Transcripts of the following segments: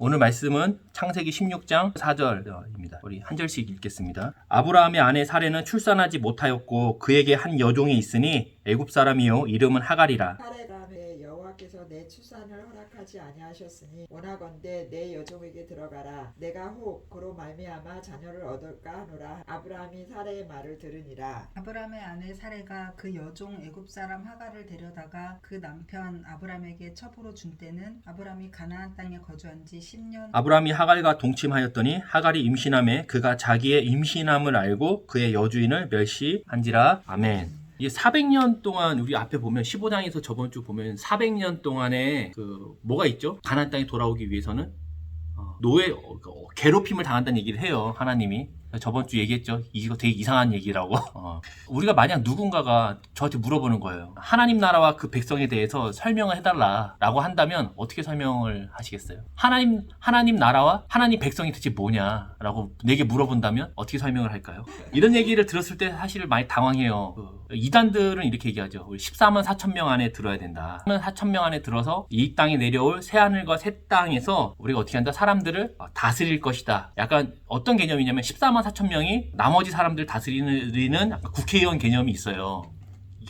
오늘 말씀은 창세기 16장 4절입니다. 우리 한 절씩 읽겠습니다. 아브라함의 아내 사레는 출산하지 못하였고 그에게 한 여종이 있으니 애굽 사람이요 이름은 하갈이라. 사레라에 여호와께서 내 출산을 허락하지 아니하셨으니 원하건대 내 여종에게 들어가라. 내가 혹 그로 말미암아 자녀를 얻을까 하노라. 아브라함이 사레의 말을 들으니라. 아브라함의 아내 사레가 그 여종 애굽 사람 하갈을 데려다가 그 남편 아브라함에게 첩으로 준 때는 아브라함이 가나안 땅에 거주한 지 10년. 아브라함이 하갈과 동침하였더니 하갈이 임신함에 그가 자기의 임신함을 알고 그의 여주인을 멸시한지라. 아멘. 이게 400년 동안 우리 앞에 보면 15장에서 저번 주 보면 400년 동안에 그 뭐가 있죠? 가나안 땅에 돌아오기 위해서는 노예 괴롭힘을 당한다는 얘기를 해요. 하나님이. 저번 주 얘기했죠. 이거 되게 이상한 얘기라고. 우리가 만약 누군가가 저한테 물어보는 거예요. 하나님 나라와 그 백성에 대해서 설명을 해달라 라고 한다면 어떻게 설명을 하시겠어요? 하나님 나라와 하나님 백성이 대체 뭐냐 라고 내게 물어본다면 어떻게 설명을 할까요? 이런 얘기를 들었을 때 사실 많이 당황해요. 이단들은 이렇게 얘기하죠. 우리 14만 4천 명 안에 들어야 된다. 14만 4천 명 안에 들어서 이 땅에 내려올 새하늘과 새 땅에서 우리가 어떻게 한다? 사람들을 다스릴 것이다. 약간 어떤 개념이냐면 14만 4천 명이 나머지 사람들 다스리는 국회의원 개념이 있어요.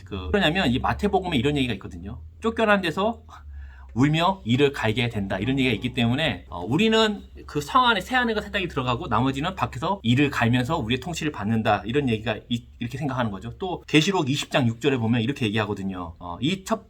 그러냐면 이 마태복음에 이런 얘기가 있거든요. 쫓겨난 데서 울며 이를 갈게 된다. 이런 얘기가 있기 때문에 우리는 그 성 안에 새하늘과 새 땅이 들어가고 나머지는 밖에서 이를 갈면서 우리의 통치를 받는다. 이런 얘기가 이렇게 생각하는 거죠. 또 계시록 20장 6절에 보면 이렇게 얘기하거든요.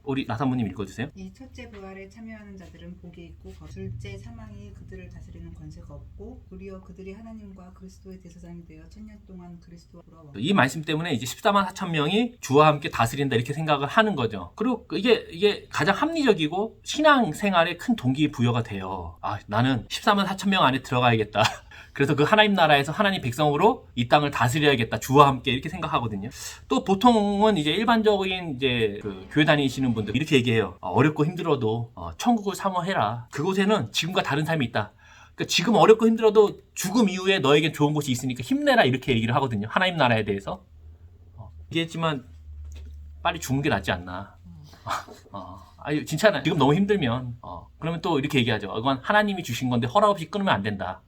우리 나사모님 읽어주세요. 이 첫째 부활에 참여하는 자들은 복이 있고 둘째 사망이 그들을 다스리는 권세가 없고 도리어 그들이 하나님과 그리스도의 대제사장이 되어 천년 동안 그리스도와 돌아와. 이 말씀 때문에 이제 14만 4천 명이 주와 함께 다스린다 이렇게 생각을 하는 거죠. 그리고 이게 가장 합리적이고 신앙생활에 큰 동기부여가 돼요. 나는 14만 4천 명 안에 들어가야겠다. 그래서 그 하나님 나라에서 하나님 백성으로 이 땅을 다스려야겠다. 주와 함께 이렇게 생각하거든요. 또 보통은 이제 일반적인 그 교회 다니시는 분들 이렇게 얘기해요. 어렵고 힘들어도 천국을 사모해라. 그곳에는 지금과 다른 삶이 있다. 그러니까 지금 어렵고 힘들어도 죽음 이후에 너에게 좋은 곳이 있으니까 힘내라 이렇게 얘기를 하거든요. 하나님 나라에 대해서. 얘기했지만 빨리 죽는 게 낫지 않나. 진짜 지금 너무 힘들면 그러면 또 이렇게 얘기하죠. 이건 하나님이 주신 건데 허락 없이 끊으면 안 된다.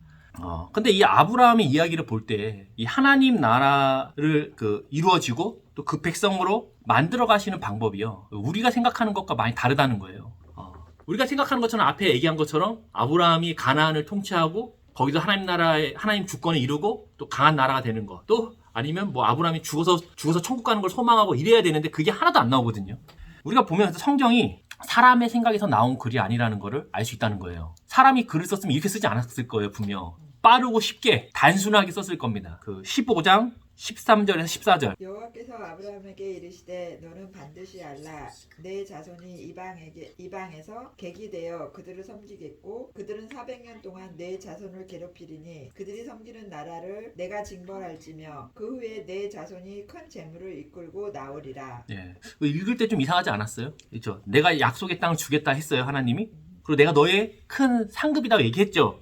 근데 이 아브라함의 이야기를 볼 때 이 하나님 나라를 이루어지고 또 그 백성으로 만들어 가시는 방법이요. 우리가 생각하는 것과 많이 다르다는 거예요. 우리가 생각하는 것처럼 앞에 얘기한 것처럼 아브라함이 가나안을 통치하고 거기서 하나님 나라의 하나님 주권을 이루고 또 강한 나라가 되는 것. 또 아니면 뭐 아브라함이 죽어서 천국 가는 걸 소망하고 이래야 되는데 그게 하나도 안 나오거든요. 우리가 보면서 성경이 사람의 생각에서 나온 글이 아니라는 것을 알 수 있다는 거예요. 사람이 글을 썼으면 이렇게 쓰지 않았을 거예요, 분명. 빠르고 쉽게, 단순하게 썼을 겁니다. 15장 13절에서 14절. 여호와께서 아브라함에게 이르시되 너는 반드시 알라. 내 자손이 이방에서 객이 되어 그들을 섬기겠고 그들은 400년 동안 내 자손을 괴롭히리니 그들이 섬기는 나라를 내가 징벌할지며 그 후에 내 자손이 큰 재물을 이끌고 나오리라. 예. 읽을 때 좀 이상하지 않았어요? 그렇죠? 내가 약속의 땅을 주겠다 했어요, 하나님이. 그리고 내가 너의 큰 상급이라고 얘기했죠.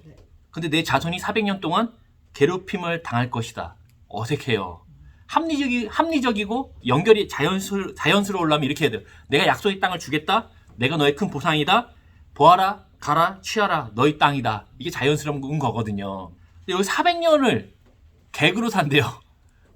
근데 내 자손이 400년 동안 괴롭힘을 당할 것이다. 어색해요. 합리적이고 연결이 자연스러우려면 이렇게 해야 돼요. 내가 약속의 땅을 주겠다. 내가 너의 큰 보상이다. 보아라, 가라, 취하라. 너의 땅이다. 이게 자연스러운 거거든요. 근데 여기 400년을 객으로 산대요.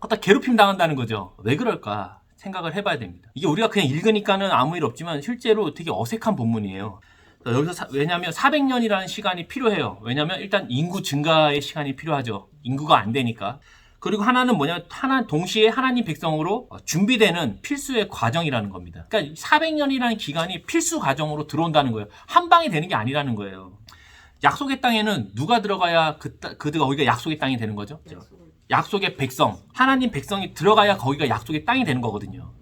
갖다 괴롭힘 당한다는 거죠. 왜 그럴까 생각을 해봐야 됩니다. 이게 우리가 그냥 읽으니까는 아무 일 없지만 실제로 되게 어색한 본문이에요. 여기서 왜냐하면 400년이라는 시간이 필요해요. 왜냐하면 일단 인구 증가의 시간이 필요하죠. 인구가 안 되니까. 그리고 하나는 동시에 하나님 백성으로 준비되는 필수의 과정이라는 겁니다. 그러니까 400년이라는 기간이 필수 과정으로 들어온다는 거예요. 한 방에 되는 게 아니라는 거예요. 약속의 땅에는 누가 들어가야 거기가 약속의 땅이 되는 거죠? 약속의 백성, 하나님 백성이 들어가야 거기가 약속의 땅이 되는 거거든요.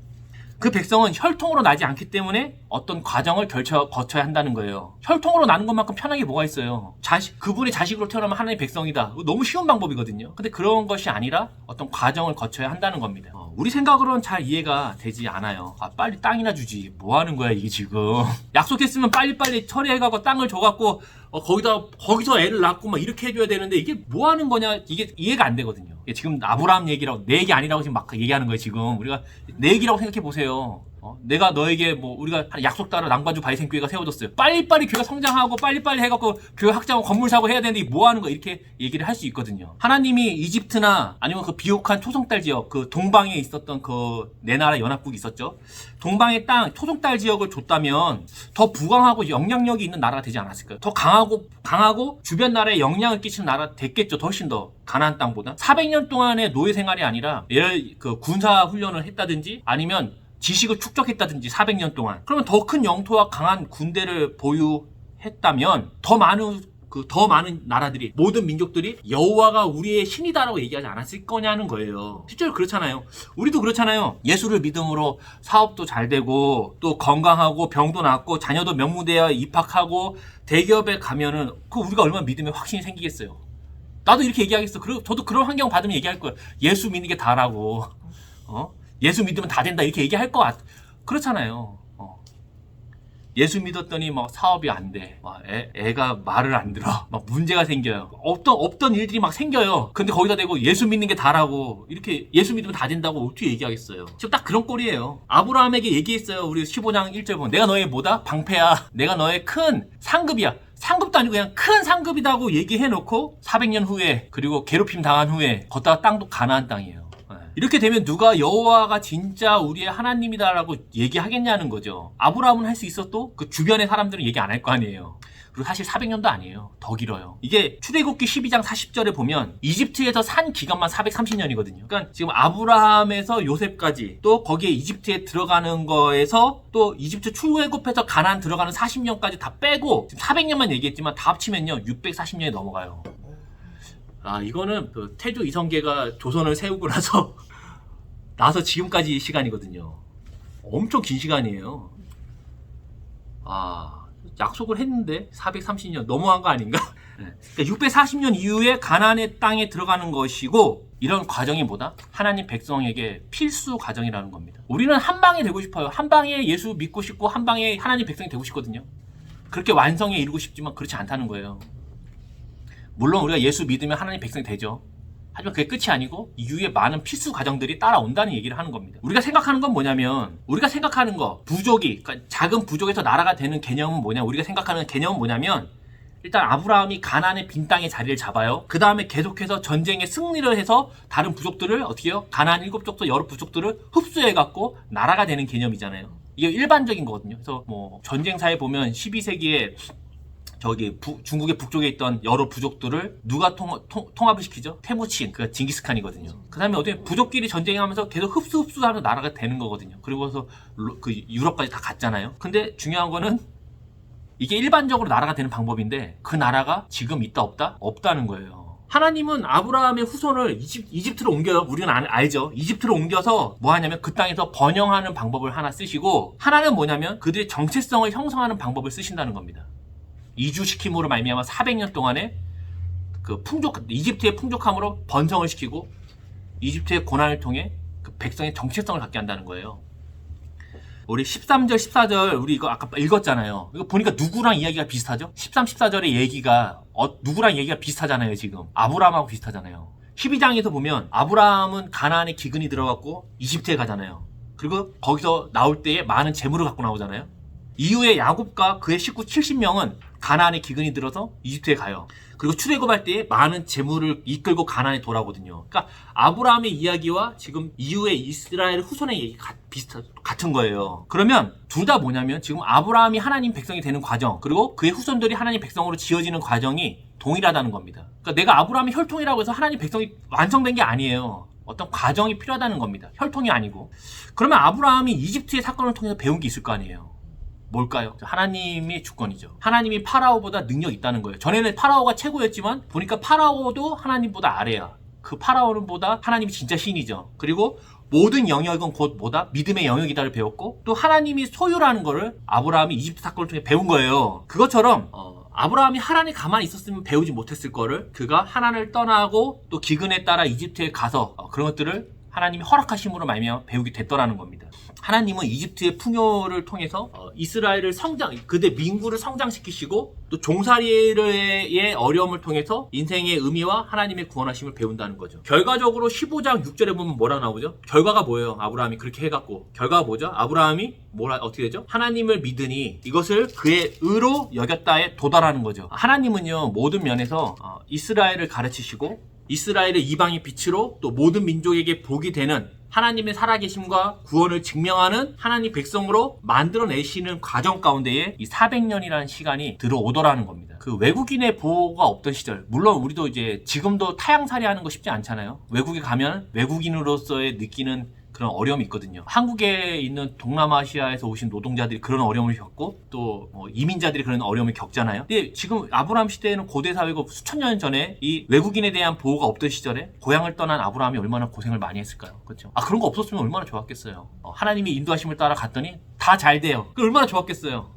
그 백성은 혈통으로 나지 않기 때문에 어떤 과정을 거쳐야 한다는 거예요. 혈통으로 나는 것만큼 편한 게 뭐가 있어요. 그분의 자식으로 태어나면 하나님의 백성이다. 너무 쉬운 방법이거든요. 근데 그런 것이 아니라 어떤 과정을 거쳐야 한다는 겁니다. 우리 생각으로는 잘 이해가 되지 않아요. 빨리 땅이나 주지. 뭐 하는 거야 이게 지금. 약속했으면 빨리빨리 처리해가고 땅을 줘갖고 거기서 애를 낳고 막 이렇게 해줘야 되는데 이게 뭐 하는 거냐, 이게 이해가 안 되거든요. 지금 아브라함 얘기라고, 내 얘기 아니라고 지금 막 얘기하는 거예요, 지금. 우리가 내 얘기라고 생각해 보세요. 내가 너에게 뭐 우리가 약속 따라 낭반주 바이생교회가 세워졌어요. 빨리빨리 교회가 성장하고 빨리빨리 해갖고 교회 확장하고 건물 사고 해야 되는데 뭐 하는 거 이렇게 얘기를 할 수 있거든요. 하나님이 이집트나 아니면 그 비옥한 토성딸 지역 그 동방에 있었던 그 네 나라 연합국이 있었죠. 동방의 땅 토성딸 지역을 줬다면 더 부강하고 영향력이 있는 나라가 되지 않았을까요? 더 강하고 주변 나라에 영향을 끼치는 나라가 됐겠죠. 훨씬 더 가나안 땅보다. 400년 동안의 노예 생활이 아니라 예를 그 군사 훈련을 했다든지 아니면 지식을 축적했다든지 400년 동안 그러면 더 큰 영토와 강한 군대를 보유했다면 더 많은 나라들이 모든 민족들이 여호와가 우리의 신이다라고 얘기하지 않았을 거냐는 거예요. 실제로 그렇잖아요. 우리도 그렇잖아요. 예수를 믿음으로 사업도 잘 되고 또 건강하고 병도 낫고 자녀도 명문대에 입학하고 대기업에 가면은 그 우리가 얼마나 믿음에 확신이 생기겠어요. 나도 이렇게 얘기하겠어. 저도 그런 환경 받으면 얘기할 거예요. 예수 믿는 게 다라고. 예수 믿으면 다 된다 이렇게 얘기할 것 같아. 그렇잖아요. 예수 믿었더니 막 사업이 안 돼. 막 애가 말을 안 들어. 막 문제가 생겨요. 없던 일들이 막 생겨요. 근데 거기다 대고 예수 믿는 게 다라고 이렇게 예수 믿으면 다 된다고 어떻게 얘기하겠어요. 지금 딱 그런 꼴이에요. 아브라함에게 얘기했어요. 우리 15장 1절 보면 내가 너의 뭐다? 방패야. 내가 너의 큰 상급이야. 상급도 아니고 그냥 큰 상급이다고 얘기해놓고 400년 후에 그리고 괴롭힘 당한 후에 걷다가 땅도 가나안 땅이에요. 이렇게 되면 누가 여호와가 진짜 우리의 하나님이다라고 얘기하겠냐는 거죠. 아브라함은 할 수 있어도 그 주변의 사람들은 얘기 안 할 거 아니에요. 그리고 사실 400년도 아니에요. 더 길어요. 이게 출애굽기 12장 40절에 보면 이집트에서 산 기간만 430년이거든요. 그러니까 지금 아브라함에서 요셉까지 또 거기에 이집트에 들어가는 거에서 또 이집트 출애굽해서 가나안 들어가는 40년까지 다 빼고 지금 400년만 얘기했지만 다 합치면요 640년이 넘어가요. 이거는 그 태조 이성계가 조선을 세우고 나서 지금까지 시간이거든요. 엄청 긴 시간이에요. 약속을 했는데 430년 너무한 거 아닌가? 그러니까 640년 이후에 가나안의 땅에 들어가는 것이고 이런 과정이 뭐다? 하나님 백성에게 필수 과정이라는 겁니다. 우리는 한 방에 되고 싶어요. 한 방에 예수 믿고 싶고 한 방에 하나님 백성이 되고 싶거든요. 그렇게 완성에 이르고 싶지만 그렇지 않다는 거예요. 물론 우리가 예수 믿으면 하나님 백성이 되죠. 하지만 그게 끝이 아니고 이후에 많은 필수 과정들이 따라온다는 얘기를 하는 겁니다. 우리가 생각하는 건 뭐냐면 우리가 생각하는 거 부족이 그러니까 작은 부족에서 나라가 되는 개념은 뭐냐 우리가 생각하는 개념은 뭐냐면 일단 아브라함이 가나안의 빈 땅의 자리를 잡아요. 그 다음에 계속해서 전쟁에 승리를 해서 다른 부족들을 어떻게 해요? 가나안 7족속 여러 부족들을 흡수해갖고 나라가 되는 개념이잖아요. 이게 일반적인 거거든요. 그래서 뭐 전쟁사에 보면 12세기에 중국의 북쪽에 있던 여러 부족들을 누가 통합을 시키죠? 테무친, 그가 징기스칸이거든요. 그 다음에 어떻게 부족끼리 전쟁하면서 계속 흡수하면서 나라가 되는 거거든요. 그리고서 그 유럽까지 다 갔잖아요. 근데 중요한 거는 이게 일반적으로 나라가 되는 방법인데 그 나라가 지금 있다 없다? 없다는 거예요. 하나님은 아브라함의 후손을 이집트로 옮겨요. 우리는 알죠. 이집트로 옮겨서 뭐 하냐면 그 땅에서 번영하는 방법을 하나 쓰시고 하나는 뭐냐면 그들의 정체성을 형성하는 방법을 쓰신다는 겁니다. 이주시킴으로 말미암아 400년 동안에 그 이집트의 풍족함으로 번성을 시키고 이집트의 고난을 통해 그 백성의 정체성을 갖게 한다는 거예요. 우리 13절, 14절 우리 이거 아까 읽었잖아요. 이거 보니까 누구랑 이야기가 비슷하죠? 13, 14절의 얘기가 누구랑 얘기가 비슷하잖아요. 지금 아브라함하고 비슷하잖아요. 12장에서 보면 아브라함은 가나안에 기근이 들어갔고 이집트에 가잖아요. 그리고 거기서 나올 때에 많은 재물을 갖고 나오잖아요. 이후에 야곱과 그의 식구 70명은 가나안에 기근이 들어서 이집트에 가요. 그리고 출애굽할 때에 많은 재물을 이끌고 가나안에 돌아오거든요. 그러니까 아브라함의 이야기와 지금 이후의 이스라엘 후손의 얘기가 같은 거예요. 그러면 둘 다 뭐냐면 지금 아브라함이 하나님 백성이 되는 과정 그리고 그의 후손들이 하나님 백성으로 지어지는 과정이 동일하다는 겁니다. 그러니까 내가 아브라함의 혈통이라고 해서 하나님 백성이 완성된 게 아니에요. 어떤 과정이 필요하다는 겁니다. 혈통이 아니고. 그러면 아브라함이 이집트의 사건을 통해서 배운 게 있을 거 아니에요. 뭘까요? 하나님이 주권이죠. 하나님이 파라오보다 능력 있다는 거예요. 전에는 파라오가 최고였지만 보니까 파라오도 하나님보다 아래야. 그 파라오는 보다 하나님이 진짜 신이죠. 그리고 모든 영역은 곧 뭐다? 믿음의 영역이다를 배웠고 또 하나님이 소유라는 거를 아브라함이 이집트 사건을 통해 배운 거예요. 그것처럼 아브라함이 하란에 가만히 있었으면 배우지 못했을 거를 그가 하란을 떠나고 또 기근에 따라 이집트에 가서 그런 것들을 하나님이 허락하심으로 말미암아 배우게 됐더라는 겁니다. 하나님은 이집트의 풍요를 통해서 이스라엘을 그대 민구를 성장시키시고 또 종살이의 어려움을 통해서 인생의 의미와 하나님의 구원하심을 배운다는 거죠. 결과적으로 15장 6절에 보면 뭐라 나오죠? 결과가 뭐예요? 아브라함이 그렇게 해갖고 결과가 뭐죠? 아브라함이 어떻게 되죠? 하나님을 믿으니 이것을 그의 의로 여겼다에 도달하는 거죠. 하나님은요 모든 면에서 이스라엘을 가르치시고 이스라엘의 이방의 빛으로 또 모든 민족에게 복이 되는 하나님의 살아계심과 구원을 증명하는 하나님 백성으로 만들어내시는 과정 가운데에 이 400년이라는 시간이 들어오더라는 겁니다. 그 외국인의 보호가 없던 시절, 물론 우리도 이제 지금도 타향살이 하는 거 쉽지 않잖아요. 외국에 가면 외국인으로서의 느끼는 그런 어려움이 있거든요. 한국에 있는 동남아시아에서 오신 노동자들이 그런 어려움을 겪고 또 이민자들이 그런 어려움을 겪잖아요. 근데 지금 아브라함 시대에는 고대 사회고 수천 년 전에 이 외국인에 대한 보호가 없던 시절에 고향을 떠난 아브라함이 얼마나 고생을 많이 했을까요? 그렇죠? 그런 거 없었으면 얼마나 좋았겠어요. 하나님이 인도하심을 따라 갔더니 다 잘 돼요. 얼마나 좋았겠어요.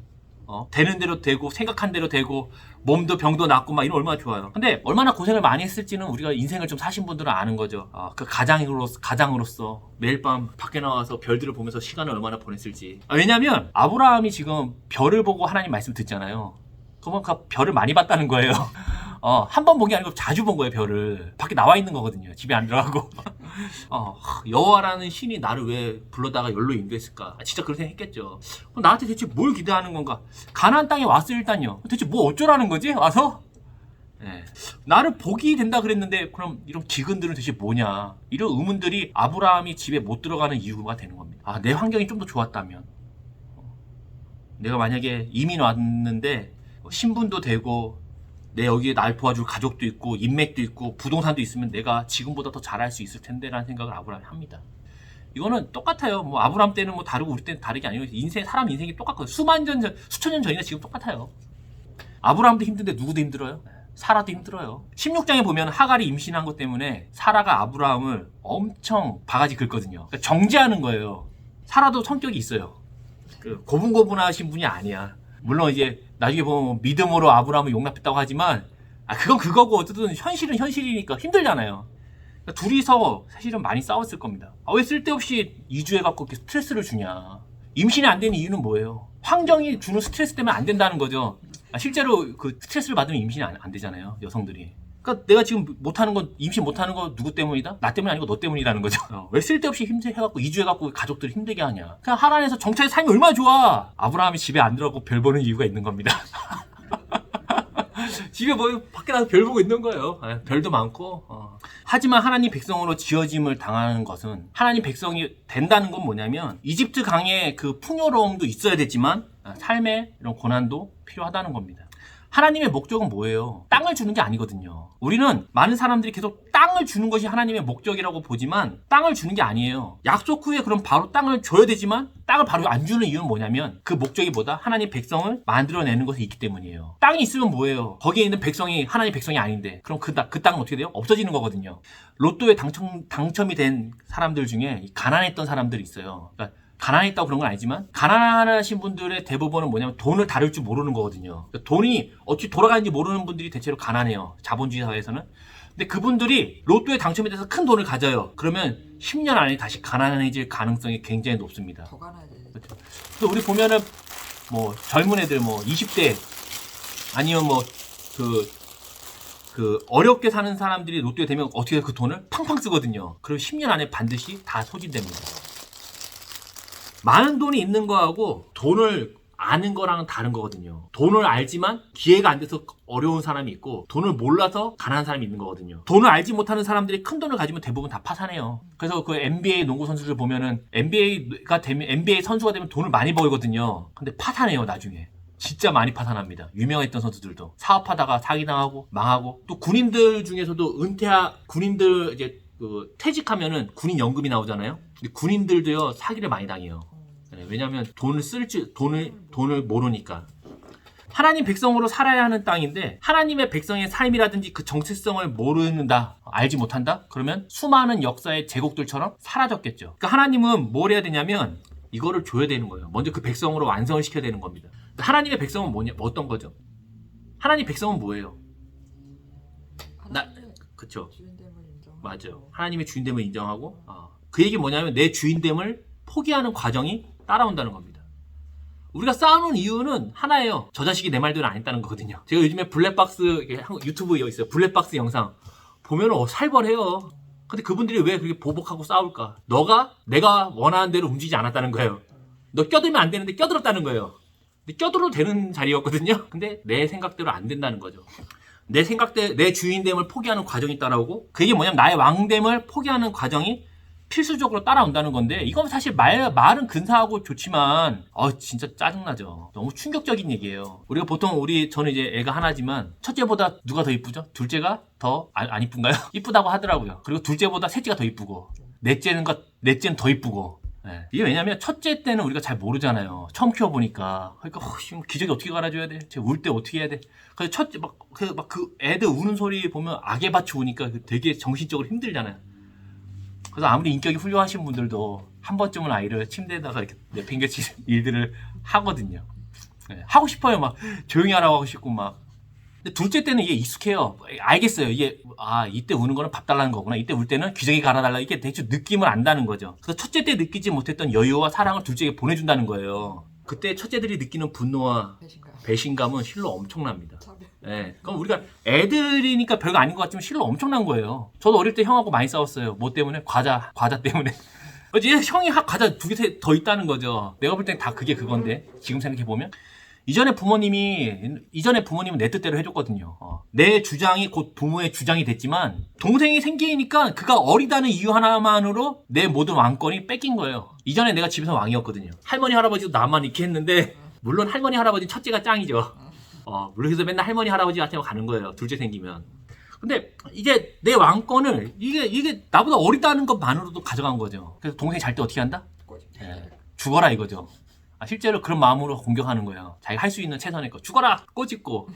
되는 대로 되고 생각한 대로 되고 몸도 병도 낫고 막 이런 얼마나 좋아요. 근데 얼마나 고생을 많이 했을지는 우리가 인생을 좀 사신 분들은 아는 거죠. 그 가장으로서 매일 밤 밖에 나와서 별들을 보면서 시간을 얼마나 보냈을지. 왜냐면 아브라함이 지금 별을 보고 하나님 말씀 듣잖아요. 그러면 그 별을 많이 봤다는 거예요. 한 번 본 게 아니고 자주 본 거예요. 별을 밖에 나와 있는 거거든요. 집에 안 들어가고. 여호와라는 신이 나를 왜 불러다가 열로 인도했을까? 진짜 그런 생각 했겠죠. 그럼 나한테 대체 뭘 기대하는 건가? 가나안 땅에 왔어요. 일단요. 대체 뭐 어쩌라는 거지? 와서? 나를 복이 된다 그랬는데 그럼 이런 기근들은 대체 뭐냐? 이런 의문들이 아브라함이 집에 못 들어가는 이유가 되는 겁니다. 내 환경이 좀 더 좋았다면, 내가 만약에 이민 왔는데 신분도 되고 내 여기에 날 도와줄 가족도 있고 인맥도 있고 부동산도 있으면 내가 지금보다 더 잘할 수 있을 텐데 라는 생각을 아브라함이 합니다. 이거는 똑같아요. 뭐 아브라함 때는 뭐 다르고 우리 때는 다르게 아니고 사람 인생이 똑같거든요. 수천 년 전이나 지금 똑같아요. 아브라함도 힘든데 누구도 힘들어요? 사라도 힘들어요. 16장에 보면 하갈이 임신한 것 때문에 사라가 아브라함을 엄청 바가지 긁거든요. 그러니까 정죄하는 거예요. 사라도 성격이 있어요. 고분고분하신 분이 아니야. 물론 이제 나중에 보면 믿음으로 아브라함을 용납했다고 하지만 그건 그거고 어쨌든 현실은 현실이니까 힘들잖아요. 그러니까 둘이서 사실은 많이 싸웠을 겁니다. 왜 쓸데없이 이주해갖고 이렇게 스트레스를 주냐. 임신이 안 되는 이유는 뭐예요? 환경이 주는 스트레스 때문에 안 된다는 거죠. 실제로 그 스트레스를 받으면 임신이 안 되잖아요. 여성들이. 그러니까 내가 지금 못하는 건 임신 못하는 거 누구 때문이다? 나 때문이 아니고 너 때문이라는 거죠. 왜 쓸데없이 힘들해갖고 이주해갖고 가족들을 힘들게 하냐. 그냥 하란에서 정착의 삶이 얼마나 좋아. 아브라함이 집에 안 들어가고 별 보는 이유가 있는 겁니다. 집에 뭐 밖에 나가서 별 보고 있는 거예요. 별도 많고. 하지만 하나님 백성으로 지어짐을 당하는 것은 하나님 백성이 된다는 건 뭐냐면 이집트 강의 그 풍요로움도 있어야 되지만 삶의 이런 고난도 필요하다는 겁니다. 하나님의 목적은 뭐예요? 땅을 주는 게 아니거든요. 우리는 많은 사람들이 계속 땅을 주는 것이 하나님의 목적이라고 보지만 땅을 주는 게 아니에요. 약속 후에 그럼 바로 땅을 줘야 되지만 땅을 바로 안 주는 이유는 뭐냐면 그 목적이 뭐다? 하나님 백성을 만들어내는 것이 있기 때문이에요. 땅이 있으면 뭐예요? 거기에 있는 백성이 하나님 백성이 아닌데 그럼 그 땅은 어떻게 돼요? 없어지는 거거든요. 로또에 당첨이 된 사람들 중에 가난했던 사람들이 있어요. 그러니까 가난했다고 그런 건 아니지만 가난하신 분들의 대부분은 뭐냐면 돈을 다룰 줄 모르는 거거든요. 그러니까 돈이 어찌 돌아가는지 모르는 분들이 대체로 가난해요. 자본주의 사회에서는. 근데 그분들이 로또에 당첨이 돼서 큰 돈을 가져요. 그러면 10년 안에 다시 가난해질 가능성이 굉장히 높습니다. 더 가난해지. 그렇죠. 그래서 우리 보면은 뭐 젊은 애들 뭐 20대 아니면 뭐 어렵게 사는 사람들이 로또에 되면 어떻게 그 돈을 팡팡 쓰거든요. 그리고 10년 안에 반드시 다 소진됩니다. 많은 돈이 있는 거하고 돈을 아는 거랑은 다른 거거든요. 돈을 알지만 기회가 안 돼서 어려운 사람이 있고 돈을 몰라서 가난한 사람이 있는 거거든요. 돈을 알지 못하는 사람들이 큰 돈을 가지면 대부분 다 파산해요. 그래서 그 NBA 농구 선수들 보면은 NBA 선수가 되면 돈을 많이 벌거든요. 근데 파산해요, 나중에. 진짜 많이 파산합니다. 유명했던 선수들도 사업하다가 사기당하고 망하고 또 군인들 중에서도 군인들 이제 퇴직하면은 군인 연금이 나오잖아요. 근데 군인들도요 사기를 많이 당해요. 왜냐하면 돈을 모르니까. 하나님 백성으로 살아야 하는 땅인데 하나님의 백성의 삶이라든지 그 정체성을 모른다, 알지 못한다? 그러면 수많은 역사의 제국들처럼 사라졌겠죠. 그러니까 하나님은 뭘 해야 되냐면 이거를 줘야 되는 거예요. 먼저 그 백성으로 완성을 시켜야 되는 겁니다. 하나님의 백성은 어떤 거죠? 하나님 백성은 뭐예요? 하나님의 그쵸. 주인됨을 인정하고 맞아요. 하나님의 주인됨을 인정하고 그 얘기 뭐냐면 내 주인됨을 포기하는 과정이 따라온다는 겁니다. 우리가 싸우는 이유는 하나예요. 저 자식이 내 말대로 안 했다는 거거든요. 제가 요즘에 블랙박스 유튜브에 있어요. 블랙박스 영상 보면 살벌해요. 근데 그분들이 왜 그렇게 보복하고 싸울까? 내가 원하는 대로 움직이지 않았다는 거예요. 너 껴들면 안 되는데 껴들었다는 거예요. 근데 껴들어도 되는 자리였거든요. 근데 내 생각대로 안 된다는 거죠. 내 생각대로 내 주인됨을 포기하는 과정이 따라오고, 그게 뭐냐면 나의 왕됨을 포기하는 과정이 필수적으로 따라온다는 건데, 이건 사실 말은 근사하고 좋지만 진짜 짜증나죠. 너무 충격적인 얘기예요. 우리가 보통 저는 이제 애가 하나지만 첫째보다 누가 더 이쁘죠? 둘째가 더 안 이쁜가요? 이쁘다고 하더라고요. 그리고 둘째보다 셋째가 더 이쁘고 넷째는 더 이쁘고. 네. 이게 왜냐면 첫째 때는 우리가 잘 모르잖아요. 처음 키워보니까. 그러니까 기저귀 어떻게 갈아줘야 돼? 쟤 울 때 어떻게 해야 돼? 그래서 첫째 그 애들 우는 소리 보면 악의 밭이 우니까 되게 정신적으로 힘들잖아요. 그래서 아무리 인격이 훌륭하신 분들도 한 번쯤은 아이를 침대에다가 이렇게 내팽개치는 일들을 하거든요. 네. 하고 싶어요. 막 조용히 하라고 하고 싶고 막. 근데 둘째 때는 이게 익숙해요. 알겠어요. 이게 이때 우는 거는 밥 달라는 거구나. 이때 울 때는 기저귀 갈아달라. 이게 대충 느낌을 안다는 거죠. 그래서 첫째 때 느끼지 못했던 여유와 사랑을 둘째에게 보내준다는 거예요. 그때 첫째들이 느끼는 분노와 배신감은 실로 엄청납니다. 네. 그럼 우리가 애들이니까 별거 아닌 것 같지만 실로 엄청난 거예요. 저도 어릴 때 형하고 많이 싸웠어요. 뭐 때문에? 과자 때문에. 이제 형이 과자 2개 더 있다는 거죠. 내가 볼 땐 다 그게 그건데, 지금 생각해보면. 이전에 부모님은 내 뜻대로 해줬거든요. 내 주장이 곧 부모의 주장이 됐지만, 동생이 생기니까 그가 어리다는 이유 하나만으로 내 모든 왕권이 뺏긴 거예요. 이전에 내가 집에서 왕이었거든요. 할머니, 할아버지도 나만 이렇게 했는데, 물론 할머니, 할아버지 첫째가 짱이죠. 물론 그래서 맨날 할머니, 할아버지한테 가는 거예요. 둘째 생기면. 근데 이제 내 왕권을, 이게 나보다 어리다는 것만으로도 가져간 거죠. 그래서 동생이 잘 때 어떻게 한다? 죽어라 이거죠. 실제로 그런 마음으로 공격하는 거예요. 자기가 할 수 있는 최선의 거. 죽어라! 꼬집고.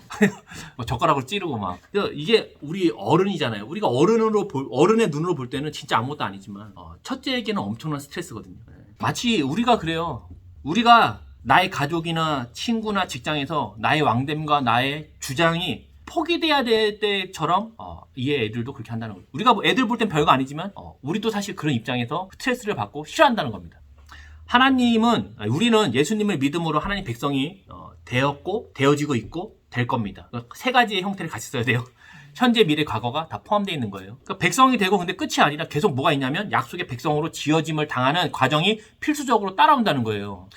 뭐 젓가락을 찌르고 막. 이게 우리 어른이잖아요. 우리가 어른의 눈으로 볼 때는 진짜 아무것도 아니지만, 첫째에게는 엄청난 스트레스거든요. 마치 우리가 그래요. 우리가 나의 가족이나 친구나 직장에서 나의 왕됨과 나의 주장이 포기돼야 될 때처럼, 이 애들도 그렇게 한다는 거예요. 우리가 애들 볼 땐 별거 아니지만, 우리도 사실 그런 입장에서 스트레스를 받고 싫어한다는 겁니다. 우리는 예수님을 믿음으로 하나님 백성이 되었고 되어지고 있고 될 겁니다. 세 가지의 형태를 같이 써야 돼요. 현재, 미래, 과거가 다 포함되어 있는 거예요. 그러니까 백성이 되고, 근데 끝이 아니라 계속 뭐가 있냐면 약속의 백성으로 지어짐을 당하는 과정이 필수적으로 따라온다는 거예요.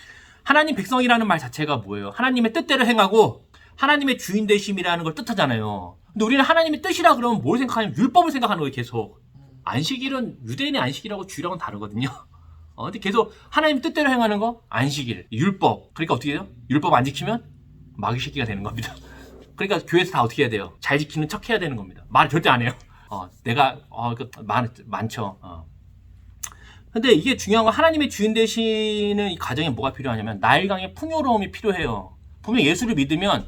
하나님 백성이라는 말 자체가 뭐예요? 하나님의 뜻대로 행하고 하나님의 주인 되심이라는 걸 뜻하잖아요. 근데 우리는 하나님의 뜻이라 그러면 뭘 생각하냐면 율법을 생각하는 거예요. 계속. 안식일은 유대인의 안식일하고 주일하고는 다르거든요. 근데 계속 하나님 뜻대로 행하는 거, 안식일, 율법. 그러니까 어떻게 해요? 율법 안 지키면 마귀 새끼가 되는 겁니다. 그러니까 교회에서 다 어떻게 해야 돼요? 잘 지키는 척 해야 되는 겁니다. 말 절대 안 해요. 많죠. 근데 이게 중요한 건, 하나님의 주인 되시는 이 과정에 뭐가 필요하냐면 나일강의 풍요로움이 필요해요. 분명 예수를 믿으면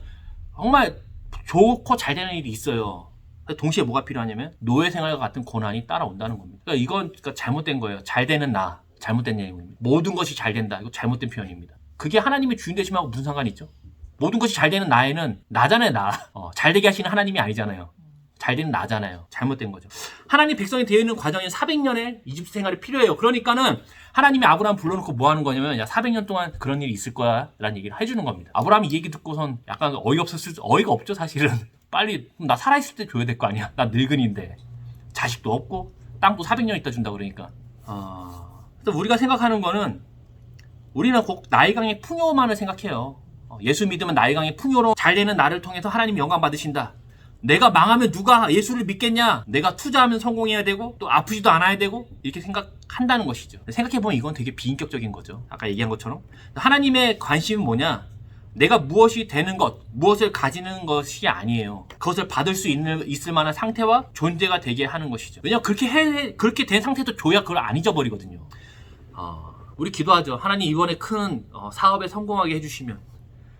정말 좋고 잘 되는 일이 있어요. 동시에 뭐가 필요하냐면 노예 생활과 같은 고난이 따라온다는 겁니다. 그러니까 이건 잘못된 거예요. 잘 되는 잘못된 얘기입니다. 모든 것이 잘 된다. 이거 잘못된 표현입니다. 그게 하나님의 주인 되심하고 무슨 상관이 있죠? 모든 것이 잘 되는 나에는 나잖아요, 나. 잘 되게 하시는 하나님이 아니잖아요. 잘 되는 나잖아요. 잘못된 거죠. 하나님 백성이 되어 있는 과정에 400년의 이집트 생활이 필요해요. 그러니까는 하나님이 아브라함 불러놓고 뭐 하는 거냐면, 400년 동안 그런 일이 있을 거야 라는 얘기를 해주는 겁니다. 아브라함이 이 얘기 듣고선 약간 어이가 없죠, 사실은. 빨리 나 살아있을 때 줘야 될 거 아니야. 나 늙은이인데 자식도 없고 땅도 400년 있다 준다 그러니까. 그래서 우리가 생각하는 거는, 우리는 꼭 나일강의 풍요만을 생각해요. 예수 믿으면 나일강의 풍요로 잘 되는 나를 통해서 하나님 영광 받으신다. 내가 망하면 누가 예수를 믿겠냐? 내가 투자하면 성공해야 되고 또 아프지도 않아야 되고, 이렇게 생각한다는 것이죠. 생각해보면 이건 되게 비인격적인 거죠. 아까 얘기한 것처럼. 하나님의 관심은 뭐냐? 내가 무엇이 되는 것, 무엇을 가지는 것이 아니에요. 그것을 받을 수 있을 만한 상태와 존재가 되게 하는 것이죠. 왜냐면 그렇게 된 상태도 줘야 그걸 안 잊어버리거든요. 우리 기도하죠. 하나님, 이번에 큰 사업에 성공하게 해주시면,